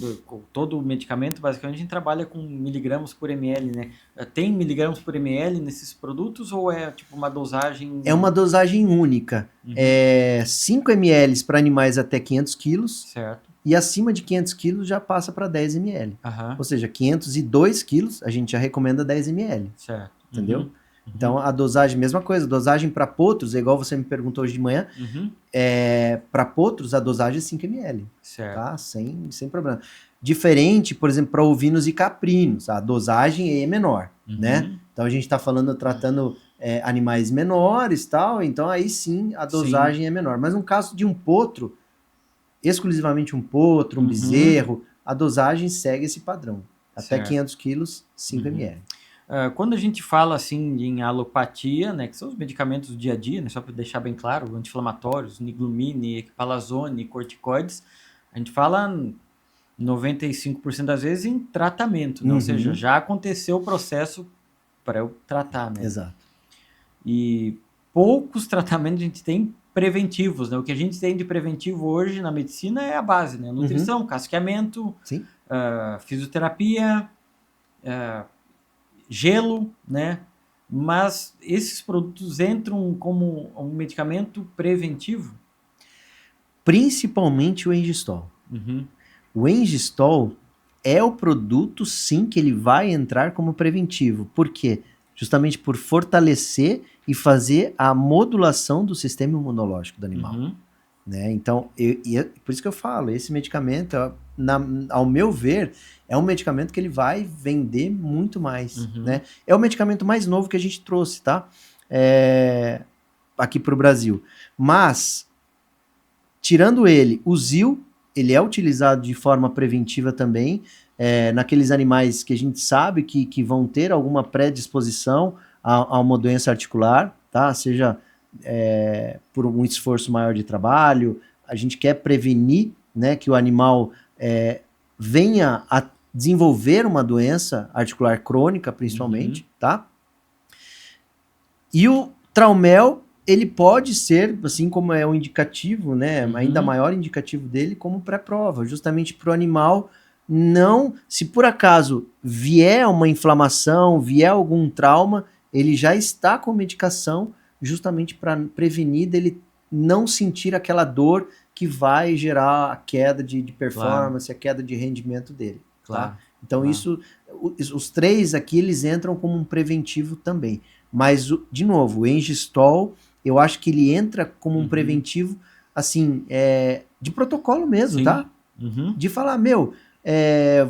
todo medicamento, basicamente, a gente trabalha com miligramas por ml, né? Tem miligramas por ml nesses produtos ou é tipo uma dosagem... É uma dosagem única. 5 ml para animais até 500 quilos. Certo. E acima de 500 quilos já passa para 10 ml. Ou seja, 502 quilos, a gente já recomenda 10 ml. Certo. Entendeu? Então, a dosagem, mesma coisa. Dosagem para potros, é igual você me perguntou hoje de manhã. Para potros, a dosagem é 5 ml. Certo. Tá? Sem problema. Diferente, por exemplo, para ovinos e caprinos. A dosagem é menor, né? Então, a gente está tratando animais menores, tal. Então, aí sim, a dosagem é menor. Mas no caso de um potro, exclusivamente um potro, um bezerro, a dosagem segue esse padrão. Até 500 quilos, 5 ml. Quando a gente fala assim em alopatia, né, que são os medicamentos do dia a dia, né, só para deixar bem claro, anti-inflamatórios, niglumine, equipalazone, corticoides, a gente fala 95% das vezes em tratamento, né? Ou seja, já aconteceu o processo para eu tratar, né? Exato. E poucos tratamentos a gente tem preventivos, né? O que a gente tem de preventivo hoje na medicina é a base, né? Nutrição, casqueamento, fisioterapia, gelo, né? Mas esses produtos entram como um medicamento preventivo? Principalmente o Engistol. O Engistol é o produto, sim, que ele vai entrar como preventivo. Por quê? Justamente por fortalecer e fazer a modulação do sistema imunológico do animal. Né? Então, por isso que eu falo, esse medicamento, ao meu ver, é um medicamento que ele vai vender muito mais. Né? É o medicamento mais novo que a gente trouxe, tá? Aqui para o Brasil. Mas, tirando ele, o ZIL, ele é utilizado de forma preventiva também, naqueles animais que a gente sabe que vão ter alguma predisposição a uma doença articular, tá? Seja por um esforço maior de trabalho, a gente quer prevenir, né, que o animal venha a desenvolver uma doença articular crônica, principalmente, tá? E o Traumel, ele pode ser, assim como é o indicativo, né, ainda maior indicativo dele, como pré-prova, justamente para o animal não, se por acaso vier uma inflamação, vier algum trauma, ele já está com medicação justamente para prevenir dele não sentir aquela dor que vai gerar a queda de performance, a queda de rendimento dele. Claro. Tá? Então os 3 aqui, eles entram como um preventivo também. Mas, de novo, o Engistol, eu acho que ele entra como um preventivo, assim, de protocolo mesmo, Sim. tá? De falar,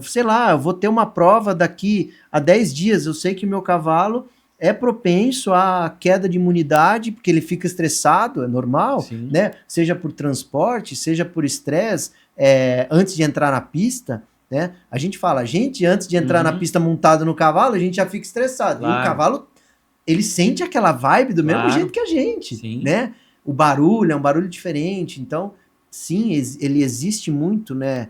sei lá, eu vou ter uma prova daqui a 10 dias, eu sei que meu cavalo é propenso à queda de imunidade, porque ele fica estressado, é normal, Sim. né? Seja por transporte, seja por estresse, antes de entrar na pista, né? A gente fala, antes de entrar na pista montado no cavalo, a gente já fica estressado. Claro. E o cavalo, ele sente aquela vibe do mesmo jeito que a gente, né? O barulho é um barulho diferente, então... Sim, ele existe muito, né,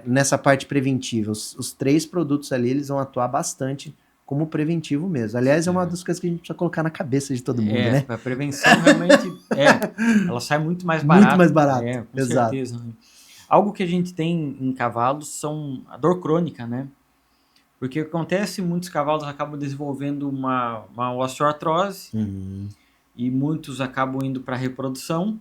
nessa parte preventiva. Os 3 produtos ali, eles vão atuar bastante como preventivo mesmo. Aliás, é uma das coisas que a gente precisa colocar na cabeça de todo mundo, né? A prevenção realmente, ela sai muito mais barata. Muito mais barato, com certeza. Né? Algo que a gente tem em cavalos são a dor crônica, né? Porque o que acontece, muitos cavalos acabam desenvolvendo uma osteoartrose e muitos acabam indo para a reprodução.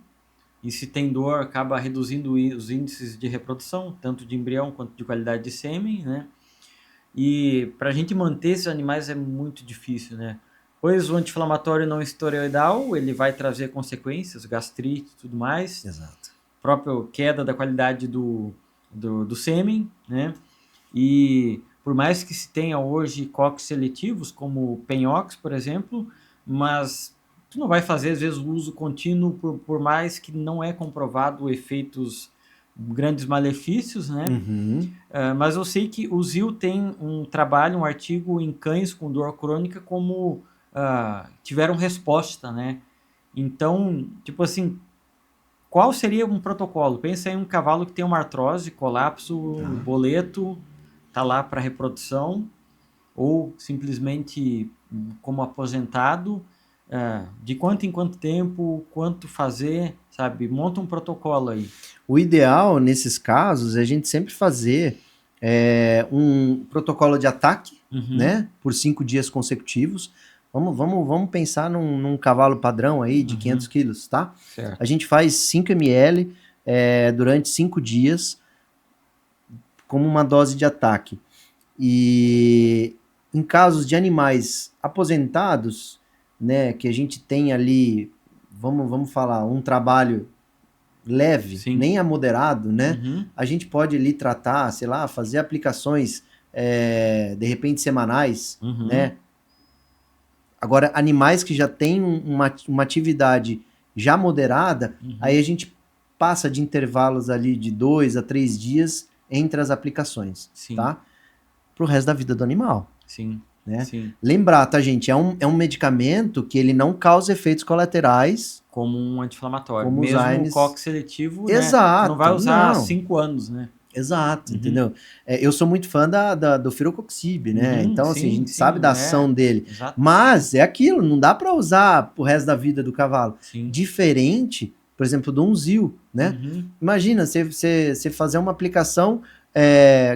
E se tem dor, acaba reduzindo os índices de reprodução, tanto de embrião quanto de qualidade de sêmen, né? E para a gente manter esses animais é muito difícil, né? Pois o anti-inflamatório não esteroidal, ele vai trazer consequências, gastrite e tudo mais. Exato. Própria queda da qualidade do sêmen, né? E por mais que se tenha hoje COX seletivos, como o Penhox, por exemplo, mas... tu não vai fazer, às vezes, o uso contínuo, por mais que não é comprovado efeitos, grandes malefícios, né? Mas eu sei que o ZIL tem um trabalho, um artigo em cães com dor crônica, como tiveram resposta, né? Então, tipo assim, qual seria um protocolo? Pensa em um cavalo que tem uma artrose, colapso, boleto, tá lá para reprodução, ou simplesmente como aposentado. De quanto em quanto tempo, quanto fazer, sabe? Monta um protocolo aí. O ideal, nesses casos, é a gente sempre fazer um protocolo de ataque, né? Por 5 dias consecutivos. Vamos pensar num cavalo padrão aí de 500 quilos, tá? Certo. A gente faz 5 ml durante 5 dias como uma dose de ataque. E em casos de animais aposentados, né, que a gente tem ali, vamos falar, um trabalho leve, nem a moderado, né? A gente pode ali tratar, sei lá, fazer aplicações de repente semanais, né? Agora, animais que já têm uma atividade já moderada, aí a gente passa de intervalos ali de 2 a 3 dias entre as aplicações, tá? Pro resto da vida do animal. Sim. Né? Lembrar, tá, gente? É um medicamento que ele não causa efeitos colaterais. Como um anti-inflamatório. Como mesmo os o COX seletivo, exato, né? Não vai usar 5 anos, né? Exato, entendeu? Eu sou muito fã do Firocoxib, né? Então, assim, a gente sabe da ação dele. Exato. Mas é aquilo, não dá para usar pro resto da vida do cavalo. Diferente, por exemplo, do ZIL, né? Imagina, você fazer uma aplicação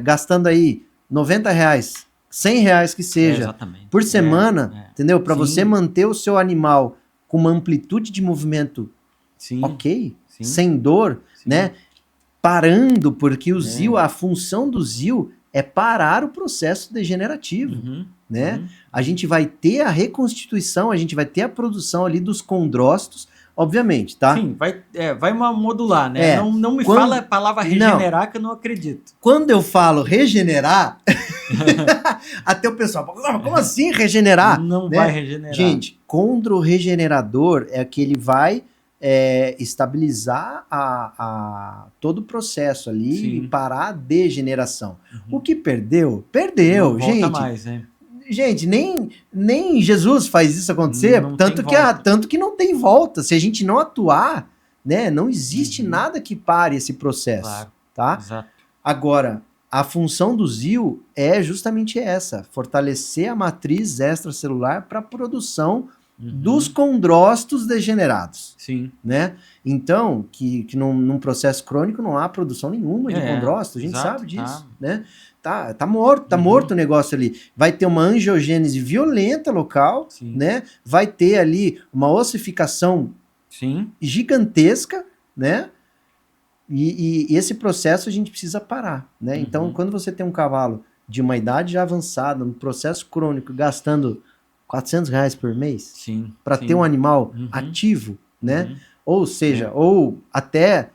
gastando aí R$90, R$100 que seja, por semana, entendeu? Para você manter o seu animal com uma amplitude de movimento sem dor, né? Parando, porque o ZIL, a função do ZIL é parar o processo degenerativo, né? A gente vai ter a reconstituição, a gente vai ter a produção ali dos condrócitos, obviamente, tá? Sim, vai modular, né? Não me fala a palavra regenerar, que eu não acredito. Quando eu falo regenerar, até o pessoal fala, como assim regenerar? Não, né? Vai regenerar. Gente, condro-regenerador é que ele vai estabilizar todo o processo ali e parar a degeneração. O que perdeu, não volta gente. Mais, né? Gente, nem Jesus faz isso acontecer, tanto que não tem volta. Se a gente não atuar, né, não existe nada que pare esse processo, tá? Exato. Agora, a função do ZIL é justamente essa, fortalecer a matriz extracelular para a produção dos condrócitos degenerados. Sim. Né? Então, que num processo crônico não há produção nenhuma de condrócito, a gente sabe disso. Né? Tá morto o negócio ali. Vai ter uma angiogênese violenta local, né? Vai ter ali uma ossificação gigantesca, né? E esse processo a gente precisa parar, né? Então, quando você tem um cavalo de uma idade já avançada, um processo crônico, gastando R$400 por mês para ter um animal ativo, né? Ou seja, ou até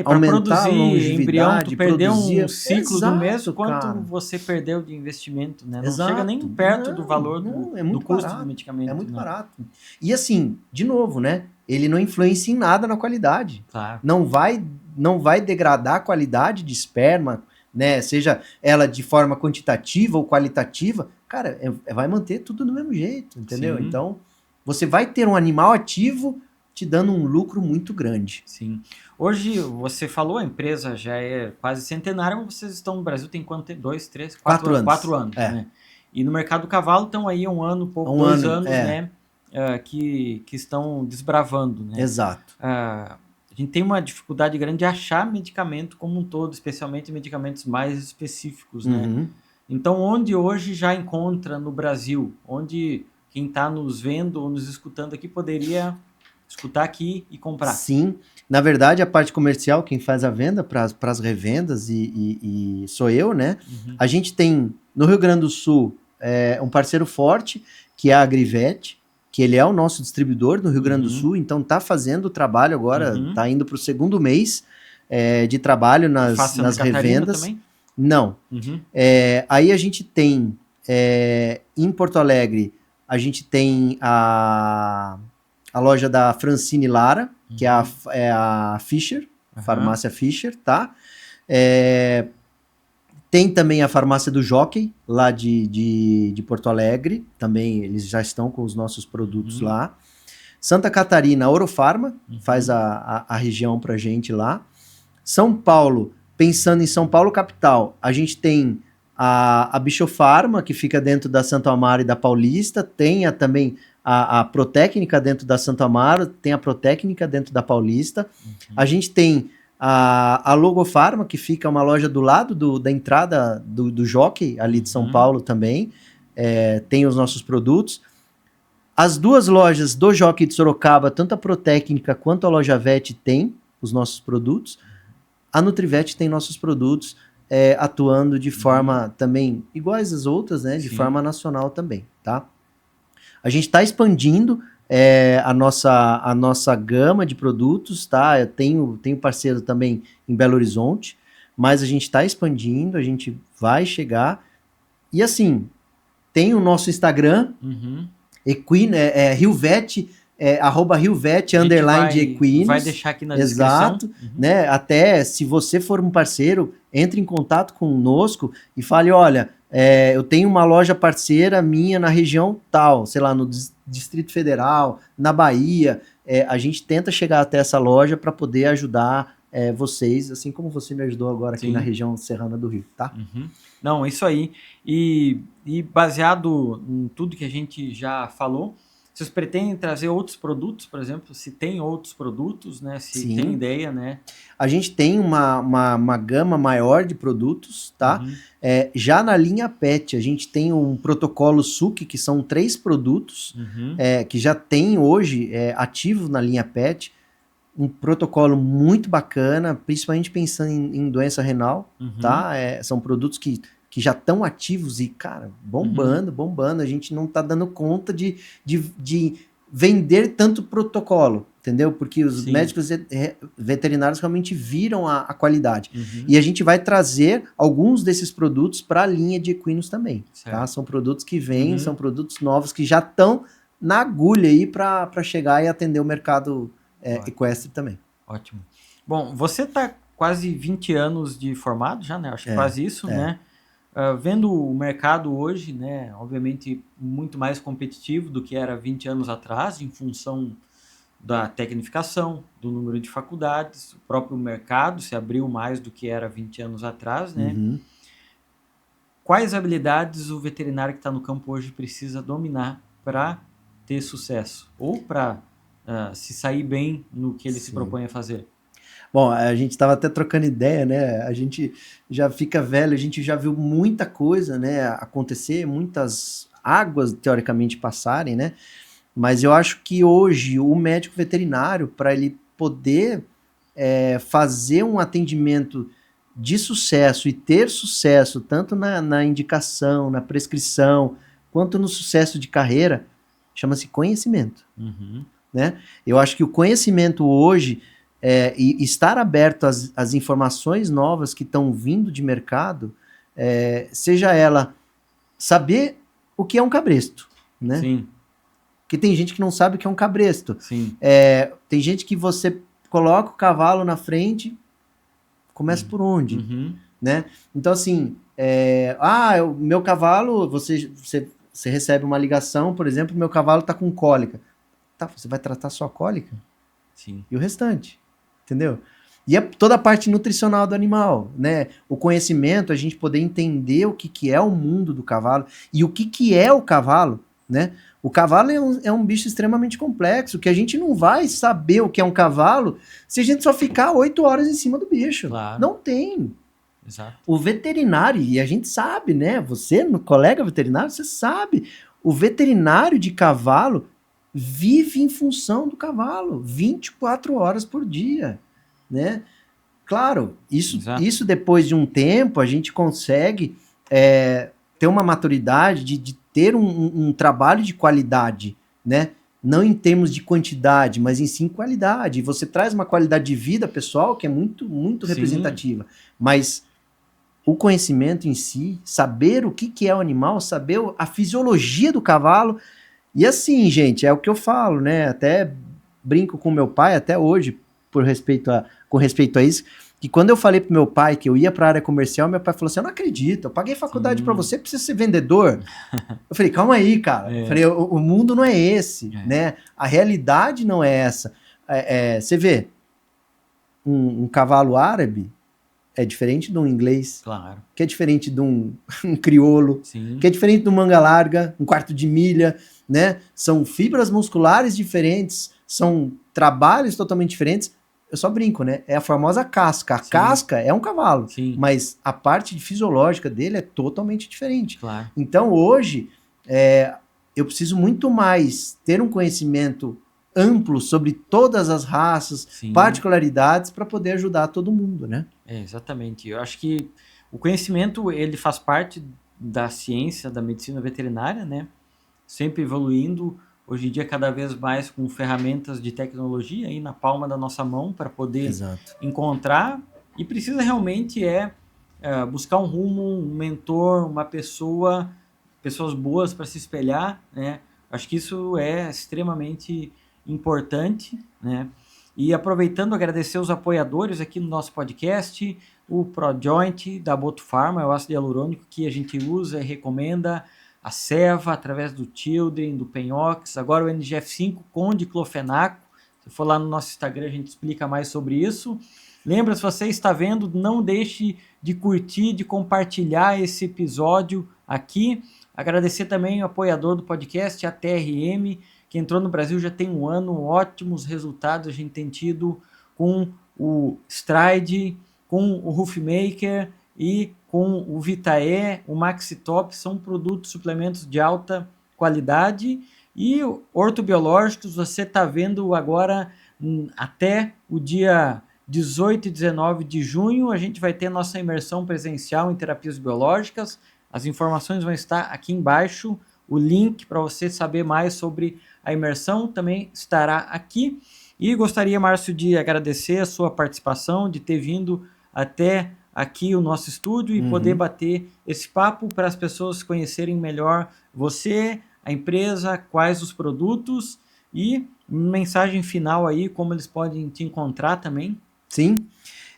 aumentar a longevidade, tu perdeu produzir... um ciclo do mês, quanto você perdeu de investimento, né? Não chega nem perto do valor do custo do medicamento. É muito barato. E assim, de novo, né? Ele não influencia em nada na qualidade. Claro. Não vai degradar a qualidade de esperma, né? Seja ela de forma quantitativa ou qualitativa, cara, vai manter tudo do mesmo jeito, entendeu? Então, você vai ter um animal ativo te dando um lucro muito grande. Sim. Hoje, você falou, a empresa já é quase centenária, mas vocês estão no Brasil tem quanto? 2, 3, 4 anos? 4 anos, né? E no mercado do cavalo estão aí 1 ano, dois anos, né? Que estão desbravando, né? Exato. A gente tem uma dificuldade grande de achar medicamento como um todo, especialmente medicamentos mais específicos, né? Então, onde hoje já encontra no Brasil? Onde quem está nos vendo ou nos escutando aqui poderia escutar aqui e comprar? Sim. Na verdade, a parte comercial, quem faz a venda para as revendas e sou eu, né? A gente tem, no Rio Grande do Sul, um parceiro forte, que é a Agrivete, que ele é o nosso distribuidor no Rio Grande do Sul, então está fazendo o trabalho agora, está indo para o 2º mês de trabalho nas revendas. Também? Não. Aí a gente tem, em Porto Alegre, a gente tem a loja da Francine Lara, que é a Fischer, farmácia Fischer, tá? Tem também a farmácia do Jockey, lá de Porto Alegre, também eles já estão com os nossos produtos lá. Santa Catarina, Orofarma, faz a região pra gente lá. São Paulo, pensando em São Paulo capital, a gente tem a Bichofarma, que fica dentro da Santo Amaro e da Paulista, tem também a Protécnica dentro da Santo Amaro, tem a Protécnica dentro da Paulista. A gente tem a Logofarma, que fica uma loja do lado da entrada do Jockey, ali de São Paulo também, tem os nossos produtos. As 2 lojas do Jockey de Sorocaba, tanto a Protécnica quanto a Loja Vet, tem os nossos produtos. A Nutrivete tem nossos produtos, atuando de forma também iguais às outras, né? De forma nacional também, tá? A gente está expandindo a nossa gama de produtos, tá? Eu tenho parceiro também em Belo Horizonte, mas a gente está expandindo, a gente vai chegar. E assim, tem o nosso Instagram, RioVet, @RioVet, _ de equinos. Vai deixar aqui na descrição. Exato, né? Até se você for um parceiro, entre em contato conosco e fale, olha, eu tenho uma loja parceira minha na região tal, sei lá, no Distrito Federal, na Bahia. A gente tenta chegar até essa loja para poder ajudar vocês, assim como você me ajudou agora aqui na região serrana do Rio, tá? Não, isso aí. E baseado em tudo que a gente já falou, vocês pretendem trazer outros produtos, por exemplo? Se tem outros produtos, né? Se tem ideia, né? A gente tem uma gama maior de produtos, tá? Já na linha PET, a gente tem um protocolo SUC, que são 3 produtos, que já tem hoje ativo na linha PET. Um protocolo muito bacana, principalmente pensando em doença renal, tá? São produtos que já estão ativos e, cara, bombando. A gente não tá dando conta de vender tanto protocolo, entendeu? Porque os médicos veterinários realmente viram a qualidade. E a gente vai trazer alguns desses produtos para a linha de equinos também, tá? São produtos que vêm, são produtos novos que já estão na agulha aí para chegar e atender o mercado equestre também. Ótimo. Bom, você tá quase 20 anos de formado já, né? Acho que quase isso, né? Vendo o mercado hoje, né, obviamente muito mais competitivo do que era 20 anos atrás, em função da tecnificação, do número de faculdades, o próprio mercado se abriu mais do que era 20 anos atrás, né? Quais habilidades o veterinário que está no campo hoje precisa dominar para ter sucesso ou para se sair bem no que ele se propõe a fazer? Bom, a gente estava até trocando ideia, né? A gente já fica velho, a gente já viu muita coisa, né, acontecer, muitas águas teoricamente passarem, né? Mas eu acho que hoje o médico veterinário, para ele poder fazer um atendimento de sucesso e ter sucesso tanto na indicação, na prescrição, quanto no sucesso de carreira, chama-se conhecimento. Né? Eu acho que o conhecimento hoje e estar aberto às informações novas que estão vindo de mercado, seja ela saber o que é um cabresto, né? Sim. Porque tem gente que não sabe o que é um cabresto. Sim. Tem gente que você coloca o cavalo na frente, começa por onde? Né? Então, assim, o meu cavalo, você recebe uma ligação, por exemplo, meu cavalo está com cólica. Tá, você vai tratar só a cólica? Sim. E o restante, entendeu? E toda a parte nutricional do animal, né? O conhecimento, a gente poder entender o que é o mundo do cavalo e o que é o cavalo, né? O cavalo é um bicho extremamente complexo, que a gente não vai saber o que é um cavalo se a gente só ficar 8 horas em cima do bicho. Claro. Não tem. Exato. O veterinário, e a gente sabe, né? Você, no colega veterinário, você sabe. O veterinário de cavalo vive em função do cavalo, 24 horas por dia, né? Claro, isso depois de um tempo a gente consegue ter uma maturidade de ter um trabalho de qualidade, né? Não em termos de quantidade, mas em sim qualidade. Você traz uma qualidade de vida pessoal que é muito, muito representativa. Mas o conhecimento em si, saber o que é o animal, saber a fisiologia do cavalo. E assim, gente, é o que eu falo, né? Até brinco com meu pai até hoje, com respeito a isso, que quando eu falei pro meu pai que eu ia para a área comercial, meu pai falou assim: eu não acredito, eu paguei faculdade para você, precisa ser vendedor. Eu falei, calma aí, cara. Eu falei, o mundo não é esse, né? A realidade não é essa. Você vê, um cavalo árabe é diferente de um inglês, claro, que é diferente de um crioulo, sim, que é diferente de um manga larga, um quarto de milha, né? São fibras musculares diferentes, são trabalhos totalmente diferentes. Eu só brinco, né? É a famosa casca. A casca é um cavalo, mas a parte fisiológica dele é totalmente diferente. Claro. Então, hoje, eu preciso muito mais ter um conhecimento amplo sobre todas as raças, particularidades, para poder ajudar todo mundo, né? Exatamente. Eu acho que o conhecimento, ele faz parte da ciência, da medicina veterinária, né? Sempre evoluindo. Hoje em dia, cada vez mais com ferramentas de tecnologia aí na palma da nossa mão para poder encontrar. E precisa realmente buscar um rumo, um mentor, uma pessoas boas para se espelhar, né? Acho que isso é extremamente importante, né? E aproveitando, agradecer os apoiadores aqui no nosso podcast, o ProJoint da Boto Pharma, é o ácido hialurônico que a gente usa e recomenda, a Ceva, através do Children, do Penhox, agora o NGF5 com diclofenaco. Se for lá no nosso Instagram, a gente explica mais sobre isso. Lembra, se você está vendo, não deixe de curtir, de compartilhar esse episódio aqui. Agradecer também o apoiador do podcast, a TRM, que entrou no Brasil já tem um ano, ótimos resultados a gente tem tido com o Stride, com o Roofmaker e com o Vitae, o Maxitop, são produtos, suplementos de alta qualidade. E ortobiológicos, você está vendo agora até o dia 18 e 19 de junho, a gente vai ter nossa imersão presencial em terapias biológicas. As informações vão estar aqui embaixo, o link para você saber mais sobre a imersão também estará aqui. E gostaria, Márcio, de agradecer a sua participação, de ter vindo até aqui o nosso estúdio e poder bater esse papo para as pessoas conhecerem melhor você, a empresa, quais os produtos e mensagem final aí, como eles podem te encontrar também. Sim,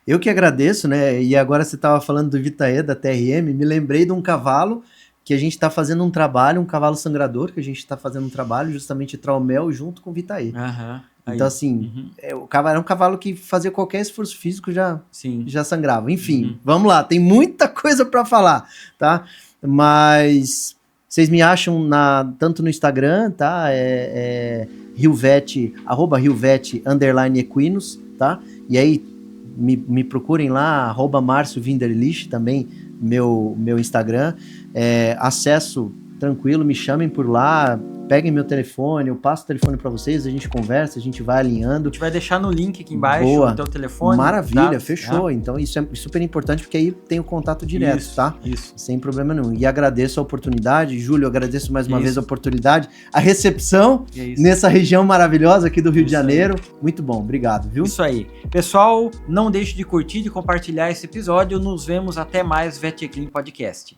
eu que agradeço, né? E agora você estava falando do Vitae, da TRM, me lembrei de um cavalo que a gente está fazendo um trabalho, um cavalo sangrador, que a gente está fazendo um trabalho justamente Traumel junto com o Vitae. Então, assim, o cavalo era um cavalo que fazia qualquer esforço físico já sangrava. Enfim, vamos lá, tem muita coisa para falar, tá? Mas Vocês me acham tanto no Instagram, tá? RioVet, @RioVet_Equinos, tá? E aí me procurem lá, @MárcioWinderlich também, meu Instagram. Acesso tranquilo, me chamem por lá, peguem meu telefone, eu passo o telefone para vocês, a gente conversa, a gente vai alinhando. A gente vai deixar no link aqui embaixo Boa. o teu telefone. Maravilha, dados, fechou. Então isso é super importante, porque aí tem o contato direto, isso, tá? Isso. Sem problema nenhum. E agradeço a oportunidade, Júlio, agradeço mais uma Isso. vez a oportunidade, a recepção Isso. nessa região maravilhosa aqui do Rio de Isso Janeiro. Muito bom, obrigado, viu? Isso aí. Pessoal, não deixe de curtir, de compartilhar esse episódio. Nos vemos até mais VetClean Podcast.